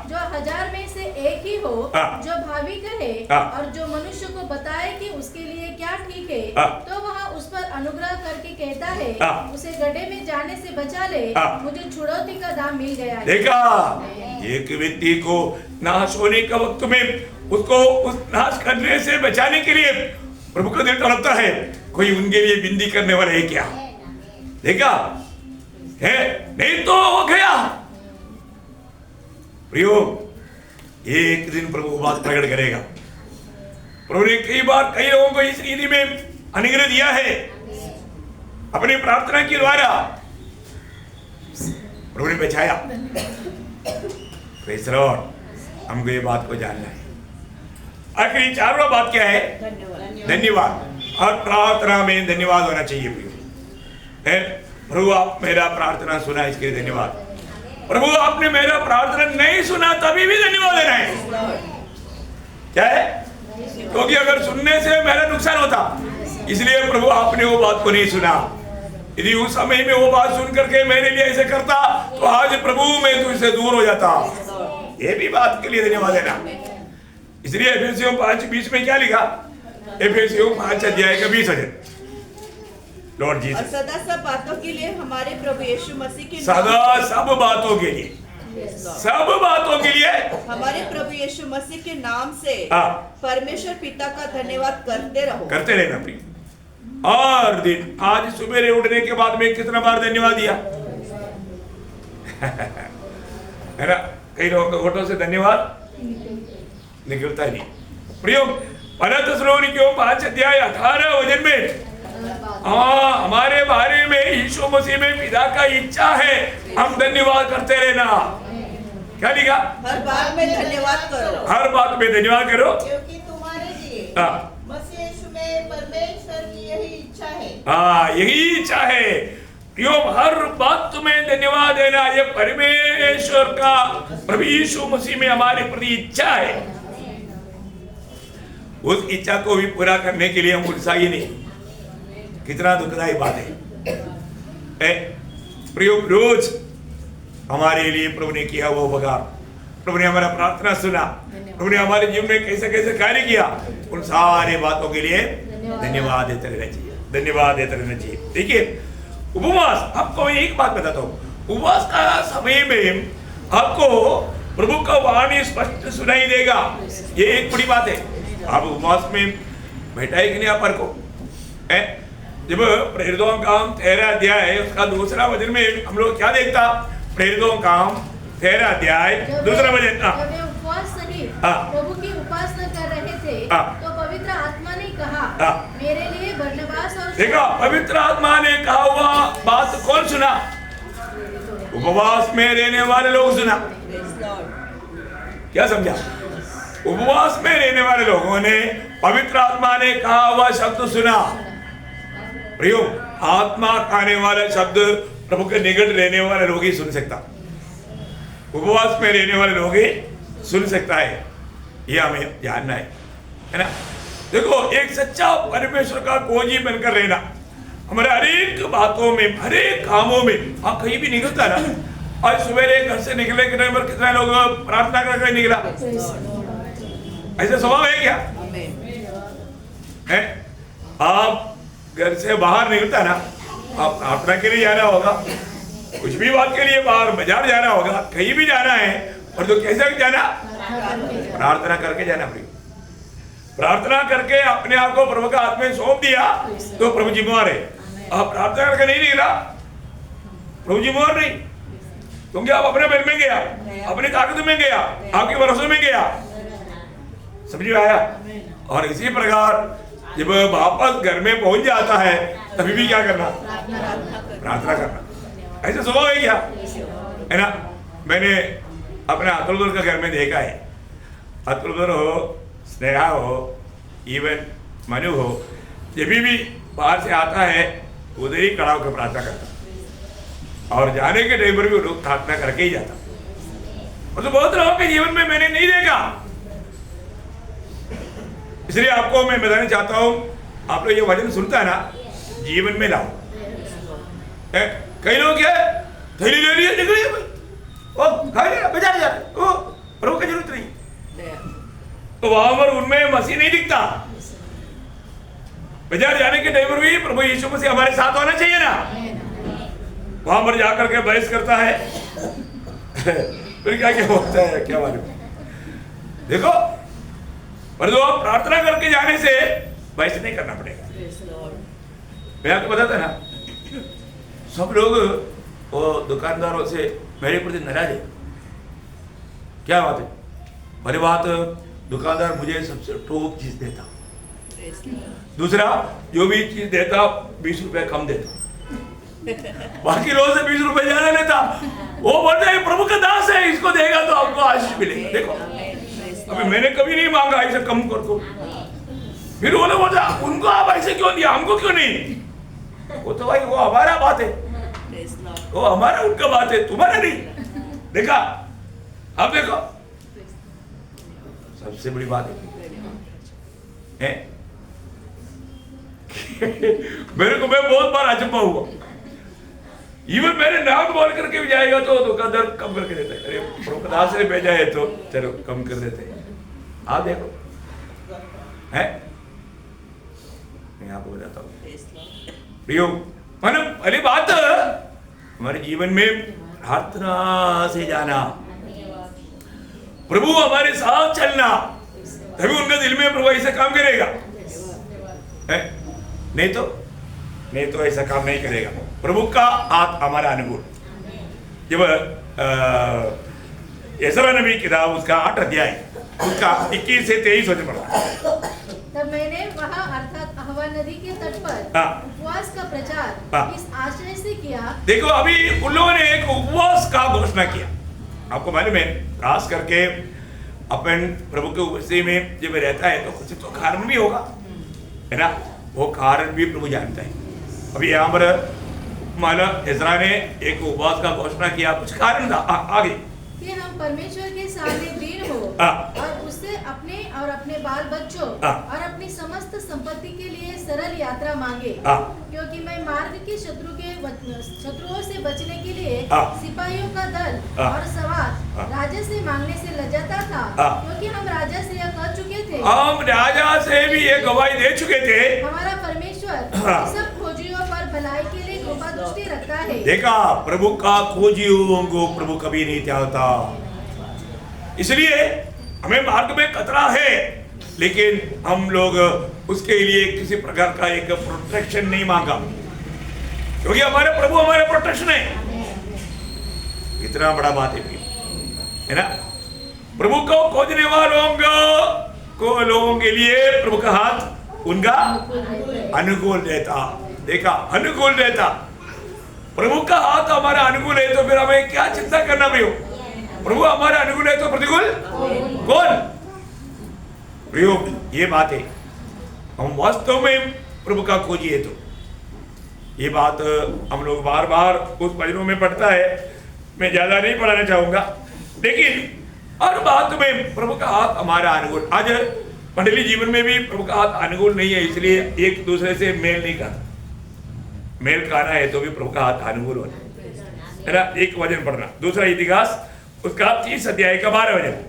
जो 1000 में से एक ही हो, जो भावी कहे और जो मनुष्य को बताए कि उसके लिए क्या ठीक है, तो वह उस पर अनुग्रह करके कहता है उसे गड्ढे में जाने से बचा ले, मुझे छुड़ौती का दाम मिल गया है। देखा, एक व्यक्ति को नाश होने का वक्त में उसको उस नाश करने से बचाने के लिए प्रभु का दिल तड़पता है, कोई उनके लिए विनती करने वाला है क्या? देखा है? नहीं तो हो गया। प्रियो, एक दिन प्रभु बात प्रकट करेगा। प्रभु ने कई बार कई लोगों को इस रीति में अनुग्रह दिया है अपनी प्रार्थना के द्वारा, प्रभु ने बचाया। Praise the Lord. हमको ये बात को जानना है। आखिरी चारवा बात क्या है? धन्यवाद। और प्रार्थना में धन्यवाद होना चाहिए। प्रियो, प्रभु आप मेरा प्रार्थना सुना, इसके लिए धन्यवाद। प्रभु आपने मेरा प्रार्थना नहीं सुना, तभी भी धन्यवाद देना है। क्या है? क्योंकि अगर सुनने से मेरा नुकसान होता, इसलिए प्रभु आपने वो बात को नहीं सुना। यदि उस समय में वो बात सुन करके मेरे लिए ऐसे करता, तो आज प्रभु मैं तुझसे दूर हो जाता। ये भी बात के लिए धन्यवाद देना। इसलिए एफेसियों 5:20 में क्या लिखा? एफेसियों 5 अध्याय का 20 है। लॉर्ड जीसस, और सदा सब बातों के लिए हमारे प्रभु यीशु मसीह के सदा सब बातों के लिए, सब बातों के लिए हमारे प्रभु यीशु मसीह के नाम से परमेश्वर पिता का धन्यवाद करते रहो। करते रहना प्रिय। और दिन आज सुबह उठने के बाद में कितना बार धन्यवाद दिया है ना। कई लोगों के होठों से धन्यवाद निकलता नहीं। प्रियो, 5 अध्याय 18 वचन में हमारे बारे में यीशु मसीह में पिता का इच्छा है हम धन्यवाद करते रहना। क्या लिखा? हर बात में धन्यवाद करो। हर बात में धन्यवाद करो, क्योंकि तुम्हारे लिए मसीह यीशु में परमेश्वर की यही इच्छा है। यही इच्छा है। क्यों? हर बात तुम्हें धन्यवाद देना, ये परमेश्वर का प्रभु यीशु मसीह में हमारे प्रति इच्छा है। उस इच्छा को भी पूरा करने के लिए हम उत्साही नहीं। कितना दुखदायी बात है। प्रियो, रोज हमारे लिए प्रभु ने किया वो उपकार, प्रभु ने हमारा प्रार्थना सुना, प्रभु ने हमारे जीवन में कैसे कैसे कार्य किया, उन सारे बातों के लिए धन्यवाद देते रहना चाहिए, धन्यवाद देते रहना चाहिए। देखिए, उपवास, आपको मैं एक बात बताता हूँ। उपवास का समय में आपको प्रभु का वाणी स्पष्ट सुनाई देगा, ये एक बड़ी बात है। आप उपवास में बैठा है कि नहीं? आप को जब प्रेरितों का काम 13 अध्याय है, उसका दूसरा वचन में हम लोग क्या देखता? प्रेरितों का काम 13 अध्याय दूसरा वचन। जब वे उपवास सहित प्रभु की उपासना कर रहे थे तो पवित्र आत्मा ने कहा, मेरे लिए बरनबास और देखो, पवित्र आत्मा ने कहा हुआ बात कौन सुना? उपवास में रहने वाले लोग सुना। क्या समझा? उपवास में रहने वाले लोगों ने पवित्र आत्मा ने कहा हुआ शब्द सुना। प्रियो, आत्मा खाने वाला शब्द प्रभु के निकट रहने वाले लोग ही सुन सकता, उपवास में रहने वाले लोग ही सुन सकता है। ये हमें जानना है ना? देखो, एक सच्चा परमेश्वर का खोजी बनकर रहना हमारे हरेक बातों में, हरेक कामों में। आप कहीं भी निकलता ना, आज सवेरे घर से निकले के टाइम पर कितने लोग प्रार्थना करके निकला? ऐसा स्वभाव है क्या? है? आप घर से बाहर निकलता ना, आप प्रार्थना के लिए जाना होगा, कुछ भी बात के लिए बाहर बाजार जाना होगा, कहीं भी जाना है, और तो कैसे जाना? प्रार्थना करके जाना। प्रार्थना करके अपने आप को प्रभु का हाथ में सौंप दिया तो प्रभु जिम्मेवार है। आप प्रार्थना करके नहीं निकला, प्रभु जिम्मेवार नहीं, क्योंकि आप अपने बल में गया, अपनी ताकत में गया, आपके भरोसे में गया। समझ में आया? और इसी प्रकार जब वापस घर में पहुंच जाता है तभी भी क्या करना? प्रार्थना करना। ऐसा स्वभाव है क्या? है ना? मैंने अपने अतुल का घर में देखा है। अतुल हो, स्नेहा हो, इवन मनु हो, जब भी बाहर से आता है उधर ही खड़ा होकर प्रार्थना करता, और जाने के टाइम पर भी लोग प्रार्थना करके ही जाता। और तो बहुत लोगों के जीवन में मैंने नहीं देखा। इसलिए आपको मैं बताना चाहता हूं, आप लोग ये वचन सुनता है ना, जीवन में लाओ। कई लोग क्या थैली ले लिए निकल गए, ओ खाइए बाजार जा रहे, ओ प्रभु की जरूरत नहीं, तो वहां पर उनमें मसीह नहीं दिखता। बाजार जाने के टाइम पर भी प्रभु यीशु मसीह हमारे साथ होना चाहिए ना। वहां पर जाकर के बहस करता है फिर क्या क्या होता है क्या मालूम। देखो, पर जो आप प्रार्थना करके जाने से बहस नहीं करना पड़ेगा। मैं आपको बताता ना, सब लोग वो दुकानदारों से मेरे प्रति नाराज है। क्या बात है? पहली बात, दुकानदार मुझे सबसे टॉप चीज देता, दूसरा जो भी चीज देता 20 रुपए कम देता, बाकी रोज से 20 रुपए ज्यादा लेता। वो बोलते हैं प्रभु का दास है, इसको देगा तो आपको आशीष मिलेगा। देखो, अभी मैंने कभी नहीं मांगा ऐसे कम कर दो। फिर वो लोग बोलता उनको आप ऐसे क्यों दिया, हमको क्यों नहीं? वो तो भाई वो हमारा बात है, वो हमारा उनका बात है, तुम्हारा नहीं। देखा? अब देखो, सबसे बड़ी बात है मेरे को, मैं बहुत बार अचंभा हुआ, इवन मेरे नाम बोल करके भी जाएगा तो दुकानदार कम करके देता है। अरे प्रभुदास ने भेजा है तो चलो कम कर देते हैं। आप देखो, है मैं आपको बताता हूँ प्रियो, मतलब पहली बात हमारे जीवन में प्रार्थना से जाना, प्रभु हमारे साथ चलना, तभी उनके दिल में प्रभु ऐसा काम करेगा। नहीं तो ऐसा काम नहीं करेगा। प्रभु का हाथ हमारा अनुकूल। जब यशया नबी किताब उसका 8 अध्याय उसका 21 से 23 वचन पढ़ा। तब मैंने वहाँ अर्थात अहवा नदी के तट पर उपवास का प्रचार इस आशय से किया। देखो, अभी उन लोगों ने एक उपवास का घोषणा किया। आपको मालूम है, खास करके अपन प्रभु के उपस्थिति में जब रहता है तो कुछ तो कारण भी होगा, है ना? वो कारण भी प्रभु जानता है। अभी यहाँ पर माला इस्राएल ने एक उपवास का घोषणा किया, कुछ कारण था। आगे कि हम परमेश्वर के सामने दीन हो और उससे अपने और अपने बाल बच्चों और अपनी समस्त संपत्ति के लिए सरल यात्रा मांगे, क्योंकि मैं मार्ग के शत्रुओं से बचने के लिए सिपाहियों का दल और सवार राजा से मांगने से लजाता था, क्योंकि हम राजा से यह कह चुके थे, हम राजा से भी ये गवाही दे चुके थे, हमारा परमेश्वर सब खोजियों पर भलाई के लिए कृपा दृष्टि रखता है। देखा, प्रभु का खोजियों को प्रभु कभी नहीं त्यागता। इसलिए हमें मार्ग में खतरा है, लेकिन हम लोग उसके लिए किसी प्रकार का एक प्रोटेक्शन नहीं मांगा, क्योंकि हमारे प्रभु हमारे प्रोटेक्शन है। कितना बड़ा बात है ना। प्रभु को खोजने वालों लोगों के लिए प्रभु का हाथ उनका अनुकूल रहता। देखा, अनुकूल रहता। प्रभु का हाथ हमारा अनुकूल है तो फिर हमें क्या चिंता करना प्रियो। प्रभु हमारा अनुकूल है तो प्रतिकूल कौन प्रियो। ये बात है, हम वास्तव में प्रभु का खोजिए तो ये बात हम लोग बार बार उस भजनों में पढ़ता है, मैं ज्यादा नहीं पढ़ाना चाहूंगा, लेकिन हर बात में प्रभु का हाथ हमारा अनुकूल। आज मंडली जीवन में भी प्रभु का हाथ अनुकूल नहीं है, इसलिए एक दूसरे से मेल नहीं करता। मेल खाना है तो भी प्रभु का हाथ अनुकूल होना है ना। एक वचन पढ़ना, दूसरा इतिहास उसका 30 अध्याय का 12 वचन।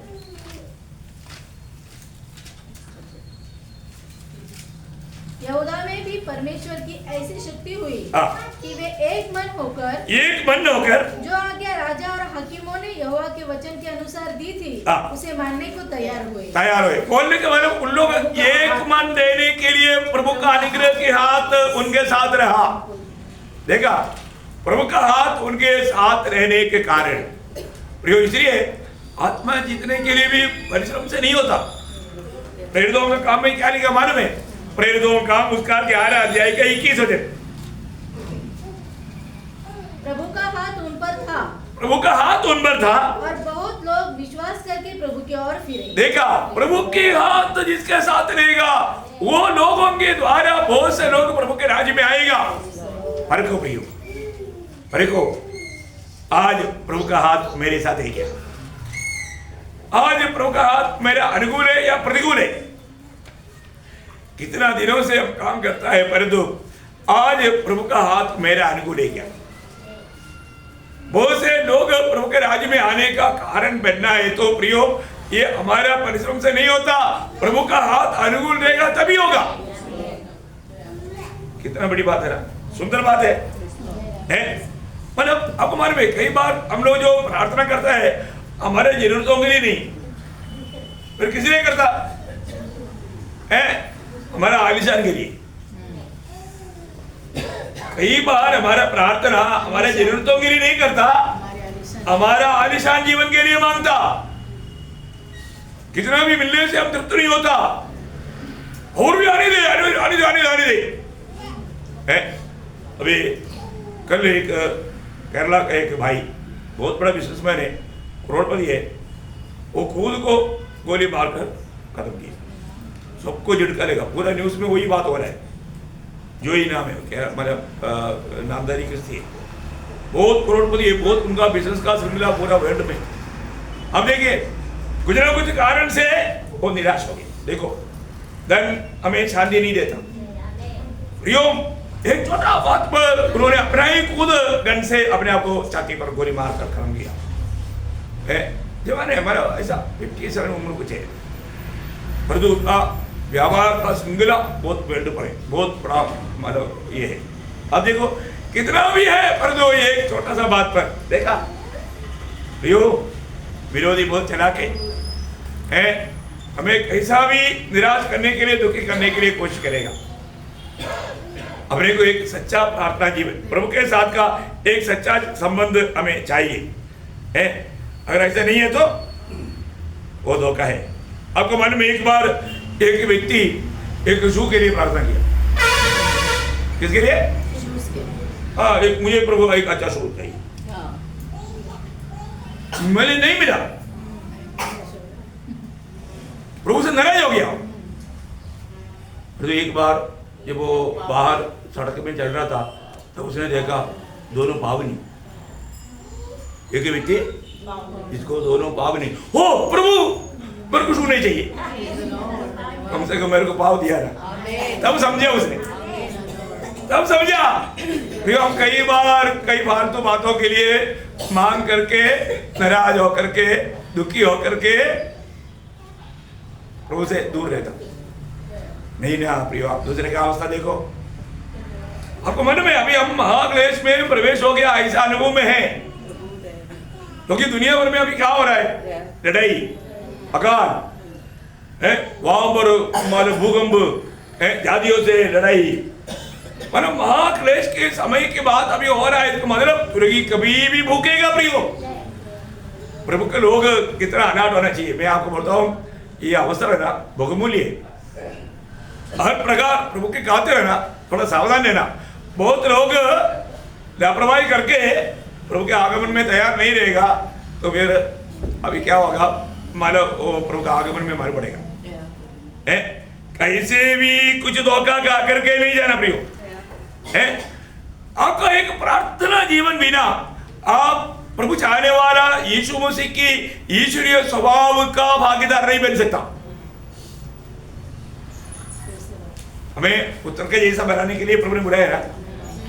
यहूदा में भी परमेश्वर की ऐसी शक्ति हुई कि वे एक मन होकर जो आज्ञा राजा और हकीमों ने यहोवा के वचन के अनुसार दी थी उसे मानने को तैयार हुए। बोलने के मतलब उन लोग एक मन देने के लिए प्रभु का अनुग्रह के हाथ उनके साथ रहा। देखा, प्रभु का हाथ उनके साथ रहने के कारण प्रियो, इसलिए आत्मा जीतने के लिए भी परिश्रम से नहीं होता। प्रेरितों का काम में क्या लिखा मालूम है? प्रेरितों का उसका 11 अध्याय का 21 वचन। प्रभु का हाथ उन पर था, प्रभु का हाथ उन पर था और बहुत लोग विश्वास करके प्रभु की ओर फिरे। देखा, प्रभु के हाथ जिसके साथ रहेगा वो लोगों के द्वारा बहुत से लोग प्रभु के राज्य में आएगा। परखो प्रियो, परखो, आज प्रभु का हाथ मेरे साथ है क्या? आज प्रभु का हाथ मेरा अनुकूल है या प्रतिकूल है? कितना दिनों से अब काम करता है, परंतु आज प्रभु का हाथ मेरा अनुकूल है क्या? बहुत से लोग प्रभु के राज्य में आने का कारण बनना है तो प्रियो, ये हमारा परिश्रम से नहीं होता, प्रभु का हाथ अनुकूल रहेगा तभी होगा। कितना बड़ी बात है ना, सुंदर बात है? मतलब आपको मालूम है, कई बार हम लोग जो प्रार्थना करता है हमारे जरूरतों के लिए नहीं, फिर किसी ने करता है हमारा आलिशान के लिए। कई बार हमारा प्रार्थना हमारे जरूरतों के लिए नहीं करता, हमारा आलिशान जीवन के लिए मांगता। कितना भी मिलने से हम तृप्त नहीं होता, और भी आने दे, आने दे। अभी कल एक केरला का एक भाई, बहुत बड़ा बिजनेसमैन है, करोड़पति है, वो खुद को गोली मारकर खत्म किया। सबको झटका लेगा, पूरा न्यूज में वही बात हो रहा है। जो ही नाम है क्या, मतलब नामदारी किसकी है, बहुत करोड़पति है, बहुत उनका बिजनेस का सिलसिला पूरा वर्ल्ड में। अब देखिए कुछ ना कुछ कारण से वो निराश हो गए। देखो, धन हमें शांति नहीं देता। एक छोटा बात पर उन्होंने अपना ही खुद गन से अपने आप को छाती पर गोली मारकर खत्म किया। जवान हमारा ऐसा 57 उम्र कुछ है, परंतु उसका व्यापार का श्रृंखला बहुत वर्ल्ड पर है, बहुत बड़ा मतलब ये है। अब देखो कितना भी है, परंतु ये एक छोटा सा बात पर देखा विरोधी बहुत चलाके है, हमें कैसा भी निराश करने के लिए, दुखी करने के लिए कोशिश करेगा। अपने को एक सच्चा प्रार्थना जीवन, प्रभु के साथ का एक सच्चा संबंध हमें चाहिए है। अगर ऐसा नहीं है तो वो धोखा है। आपको मालूम है, एक बार एक व्यक्ति एक शू के लिए प्रार्थना किया। किसके लिए? हाँ, एक मुझे प्रभु एक अच्छा शू चाहिए, मैंने नहीं मिला, प्रभु से नाराज हो गया। तो एक बार जब वो बाहर सड़क में चल रहा था तो उसने देखा दोनों पावनी, एक व्यक्ति जिसको दोनों पावनी, हो प्रभु मेरे को शू नहीं चाहिए, कम से कम मेरे को पाव दिया ना। तब समझा उसने, तब समझा। फिर हम कई बार तो बातों के लिए मांग करके, नाराज होकर के, दुखी होकर के प्रभु से दूर रहता नहीं ना। प्रियो, आप दूसरे का अवस्था देखो। आपको मालूम है, अभी हम महाक्लेश में प्रवेश हो गया, ऐसा अनुभव में है, क्योंकि दुनिया भर में अभी क्या हो रहा है? लड़ाई, अकाल, वहां पर मान भूकंप, जातियों से लड़ाई, मतलब महाक्लेश के समय के बाद अभी हो रहा है। इसका मतलब तुर्की कभी भी भूखेगा प्रियो। प्रभु के लोग कितना अनाथ होना चाहिए। मैं आपको बोलता हूँ ये अवसर है ना बहुमूल्य है। हर प्रकार प्रभु के खाते रहना, थोड़ा सावधान रहना। बहुत लोग लापरवाही करके प्रभु के आगमन में तैयार नहीं रहेगा तो फिर अभी क्या होगा, मानो वो प्रभु का आगमन में मार पड़ेगा। कैसे भी कुछ धोखा खा करके नहीं जाना प्रियो। आपका एक प्रार्थना जीवन बिना आप प्रभु चाहने वाला यीशु मसीह की ईश्वरीय स्वभाव का भागीदार नहीं बन सकता। हमें पुत्र के जैसा बनाने के लिए प्रभु ने बुलाया ना,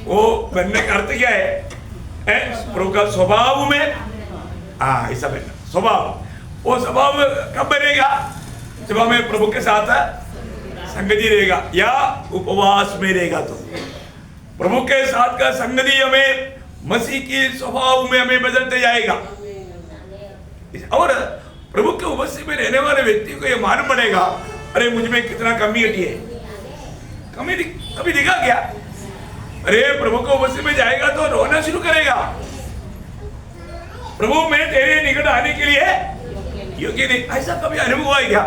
वो बनने का अर्थ क्या है? प्रभु का स्वभाव में ऐसा बनना। स्वभाव, वो स्वभाव कब बनेगा? जब हमें प्रभु के साथ संगति रहेगा या उपवास में रहेगा। तो प्रभु के साथ का संगति हमें मसीह की स्वभाव में हमें बदलते जाएगा। और प्रभु के उपस्थिति में रहने वाले व्यक्ति को यह मालूम पड़ेगा, अरे मुझ में कितना कमी हटी है। कभी दिखा क्या? अरे प्रभु को उपस्थिति में जाएगा तो रोना शुरू करेगा। प्रभु मैं तेरे निकट आने के लिए योग्य नहीं। ऐसा कभी अनुभव हुआ है क्या?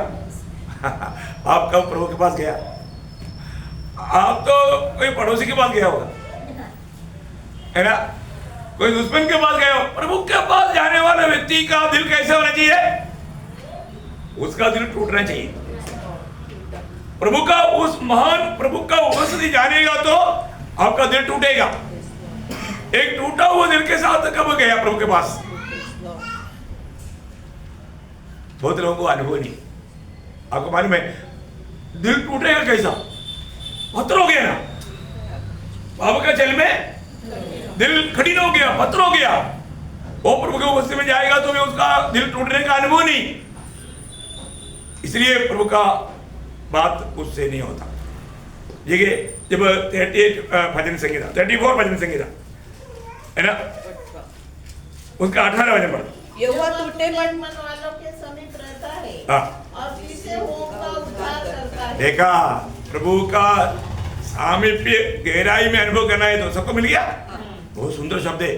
आप कब प्रभु के पास गया? आप तो कोई पड़ोसी के पास गया होगा, है ना? कोई दुश्मन के पास गया हो। प्रभु के पास जाने वाला व्यक्ति का दिल कैसे होना चाहिए? उसका दिल टूटना चाहिए। प्रभु का उस महान प्रभु का उपस्थिति जानेगा तो आपका दिल टूटेगा। एक टूटा हुआ दिल के साथ कब गया प्रभु के पास? बहुत लोगों को अनुभव नहीं। आपको मालूम है दिल टूटेगा कैसा? पत्थर हो गया ना, बाबा का जल में दिल कठिन हो गया, पत्थर हो गया। वो प्रभु के उपस्थिति में जाएगा तो भी उसका दिल टूटने का अनुभव नहीं। इसलिए प्रभु का बात उससे नहीं होता। देखिए जब 38 भजन संगीता, 34 भजन संगीता है ना, उसका 18 भजन पढ़ो। यहोवा टूटे मन वालों के समीप रहता है और पीछे होम का उद्धार करता है। देखा, प्रभु का सामीप्य गहराई में अनुभव करना है तो सबको मिल गया। बहुत सुंदर शब्द है।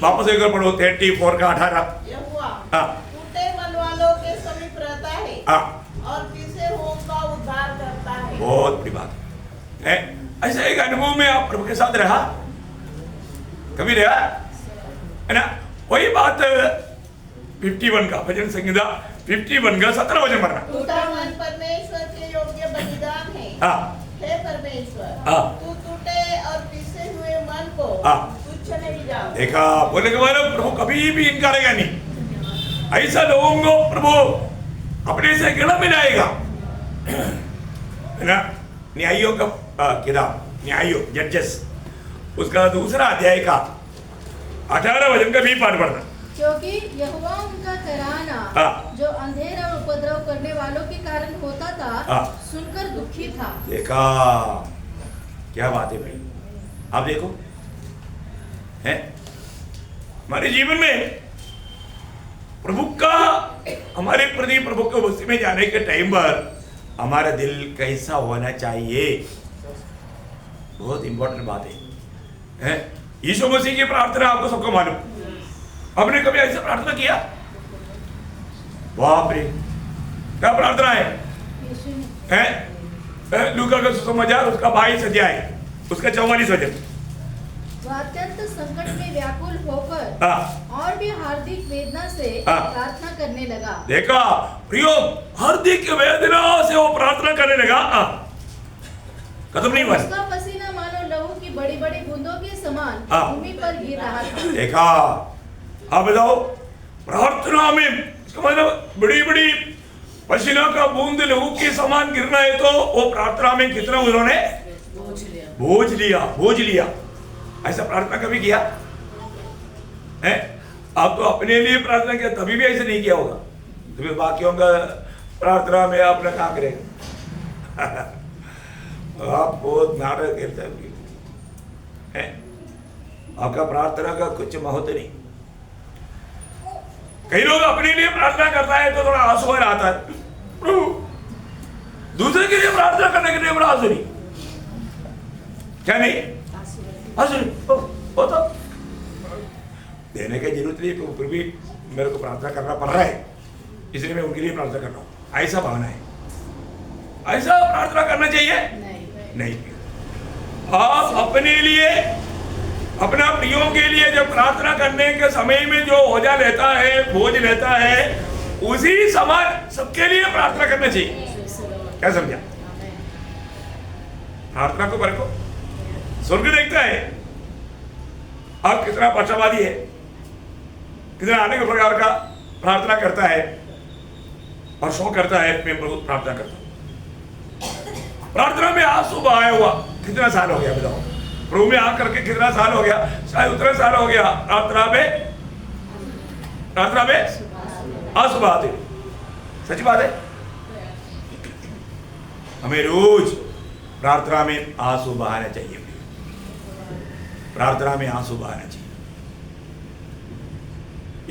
वापस एक बार पढ़ो 34 का 18। यहोवा टूटे मन वालों के समीप रहता है और पीछे होम का उद्धार करता है। बहुत बड़ी बात है। ऐसा एक अनुभव में आप प्रभु के साथ रहा, कभी रहा है ना? वही बात 51 का भजन संगीता 51 का 17 वचन पढ़ना। टूटा मन परमेश्वर के योग्य बलिदान है। हे परमेश्वर, तू टूटे और पिसे हुए मन को तुच्छ नहीं जान। देखा, बोले के मतलब प्रभु कभी भी इनकारेगा नहीं। ऐसा लोगों को प्रभु अपने से गला मिलाएगा, है ना? न्यायियों का किताब, न्यायियों जजेस, उसका 2 अध्याय का 18 वचन का भी पाठ पढ़ना। क्योंकि यहोवा उनका कराना जो अंधेर और उपद्रव करने वालों के कारण होता था सुनकर दुखी था। देखा, क्या बात है भाई। आप देखो है हमारे जीवन में प्रभु का, हमारे प्रति प्रभु के उपस्थिति में जाने के टाइम पर हमारा दिल कैसा होना चाहिए। बहुत इंपॉर्टेंट बात है। यीशु मसीह की प्रार्थना आपको सबको मालूम। आपने कभी ऐसा प्रार्थना किया? बाप रे, क्या प्रार्थना है? लूका का सुसमाचार, उसका 22 अध्याय, उसका 44 वचन। अत्यंत संकट में व्याकुल होकर और भी हार्दिक वेदना से प्रार्थना करने लगा। देखा प्रियो, हार्दिक वेदना से वो प्रार्थना करने लगा। खत्म नहीं हुआ। उसका पसीना मानो लहू की बड़ी बड़ी बूंदों के समान भूमि पर गिर रहा था। देखा, आप बताओ प्रार्थना में इसका मतलब बड़ी बड़ी पसीना का बूंद लहू के समान गिरना है तो वो प्रार्थना में कितना उन्होंने बोझ लिया। ऐसा प्रार्थना कभी किया है? आप तो अपने लिए प्रार्थना किया, तभी भी ऐसे नहीं किया होगा। तुम्हें बाकियों का प्रार्थना में आपने कहा करेगा। आप बहुत नाटक खेलते हैं। आपका प्रार्थना का कुछ महत्व नहीं। कई लोग अपने लिए प्रार्थना करता है तो थोड़ा आंसू आता है, प्रभु दूसरे के लिए प्रार्थना करने के लिए बड़ा आसुरी, क्या नहीं आसुरी हो तो देने की जरूरत नहीं, फिर भी मेरे को प्रार्थना करना पड़ रहा है, इसलिए मैं उनके लिए प्रार्थना कर रहा हूँ, ऐसा भावना है। ऐसा प्रार्थना करना चाहिए नहीं। आप अपने लिए, अपना प्रियों के लिए जब प्रार्थना करने के समय में जो ओझा लेता है, बोझ लेता है, उसी समान सबके लिए प्रार्थना करना चाहिए। क्या समझा? प्रार्थना को परखो, स्वर्ग देखता है आप कितना पक्षपाती है, कितना अनेक प्रकार का प्रार्थना करता है और शौक करता है, मैं प्रभु प्रार्थना करता हूं। प्रार्थना में आंसू बहाया हुआ कितना साल हो गया बताओ? प्रभु में आकर के कितना साल हो गया? शायद उतना साल हो गया। प्रार्थना में आंसू बहाते, सच बात है। हमें रोज प्रार्थना में आंसू बहाना चाहिए, प्रार्थना में आंसू बहाना चाहिए।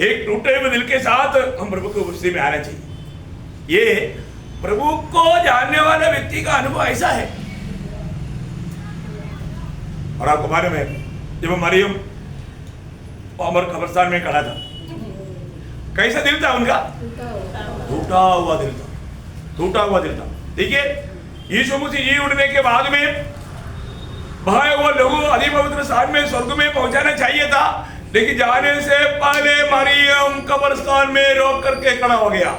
एक टूटे हुए दिल के साथ हम प्रभु को गुस्से में आना चाहिए। ये प्रभु को जानने वाले व्यक्ति का अनुभव ऐसा है। और आपको मालूम है, जब मरियम अमर कब्रिस्तान में खड़ा था, कैसा दिल था उनका? टूटा हुआ दिल था, टूटा हुआ दिल था। देखिए, यीशु मसीह जी उठने के बाद में भाई वो लोगों अधि पवित्र स्थान में स्वर्ग में पहुंचाना चाहिए था, लेकिन जाने से पहले मरियम कब्रिस्तान में रोक करके खड़ा हो गया।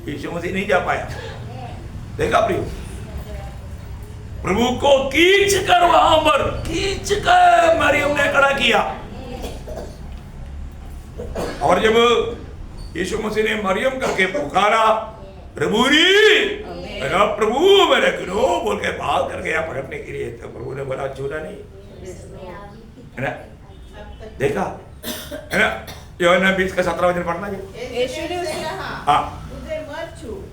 यीशु मसीह नहीं जा पाया। देखा प्रियो, प्रभु को खींच कर वहां पर खींच कर मरियम ने खड़ा किया। और जब यीशु मसीह ने मरियम करके पुकारा, प्रभु मेरे गुरु बोल के भाग कर गया पकड़ने के लिए, तो प्रभु ने बोला छूना नहीं, है ना? देखा है ना? यूहन्ना 20:17 वचन पढ़ना है। यीशु ने उससे कहा,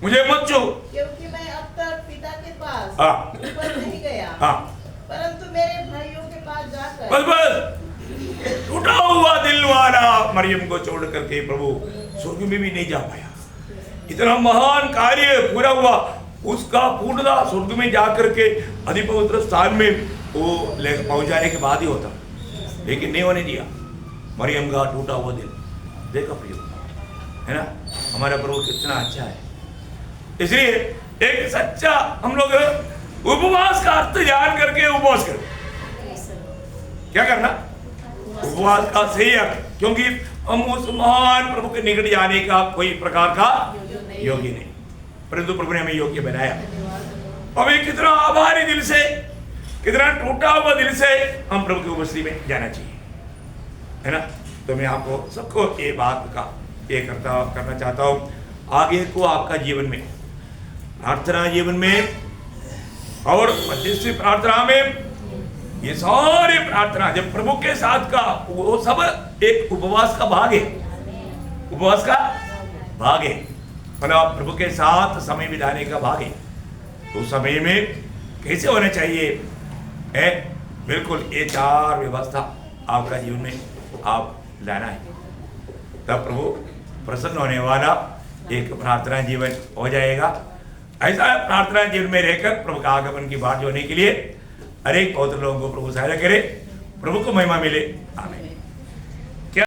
मुझे मत छू, क्योंकि मैं अब तक पिता के पास ऊपर नहीं गया, परंतु मेरे भाइयों के पास जाकर। बस टूटा हुआ दिल वाला मरियम को छोड़ करके प्रभु स्वर्ग में भी नहीं जा पाया। इतना महान कार्य पूरा हुआ, उसका पूर्णता स्वर्ग में जाकर के अधि पवित्र स्थान में वो पहुंच जाने के बाद ही होता, लेकिन नहीं होने दिया मरियम का टूटा हुआ दिल। देखो प्रियो, है ना? हमारा प्रभु कितना अच्छा है। इसलिए एक सच्चा हम लोग उपवास का अर्थ जान करके उपवास करें। क्या करना? उपवास का सही अर्थ, क्योंकि हम उस महान प्रभु के निकट जाने का कोई प्रकार का योग्य नहीं, परंतु प्रभु ने हमें योग्य बनाया। हमें कितना आभारी दिल से, कितना टूटा हुआ दिल से हम प्रभु की उपस्थिति में जाना चाहिए, है ना? तो मैं आपको सबको ये बात का ये करना चाहता हूँ। आगे को आपका जीवन में, प्रार्थना जीवन में और मध्यस्थी प्रार्थना में, ये सारे प्रार्थना जब प्रभु के साथ का, वो सब एक उपवास का भाग है, उपवास का भाग है, मतलब प्रभु के साथ समय बिताने का भाग है। तो समय में कैसे होना चाहिए है, बिल्कुल ये चार व्यवस्था आपका जीवन में आप लाना है, तब प्रभु प्रसन्न होने वाला एक प्रार्थना जीवन हो जाएगा। ऐसा प्रार्थना जीवन में रहकर प्रभु का आगमन की बात होने के लिए हर एक पवित्र लोगों को प्रभु सहायता करे। प्रभु को महिमा मिले। आमीन।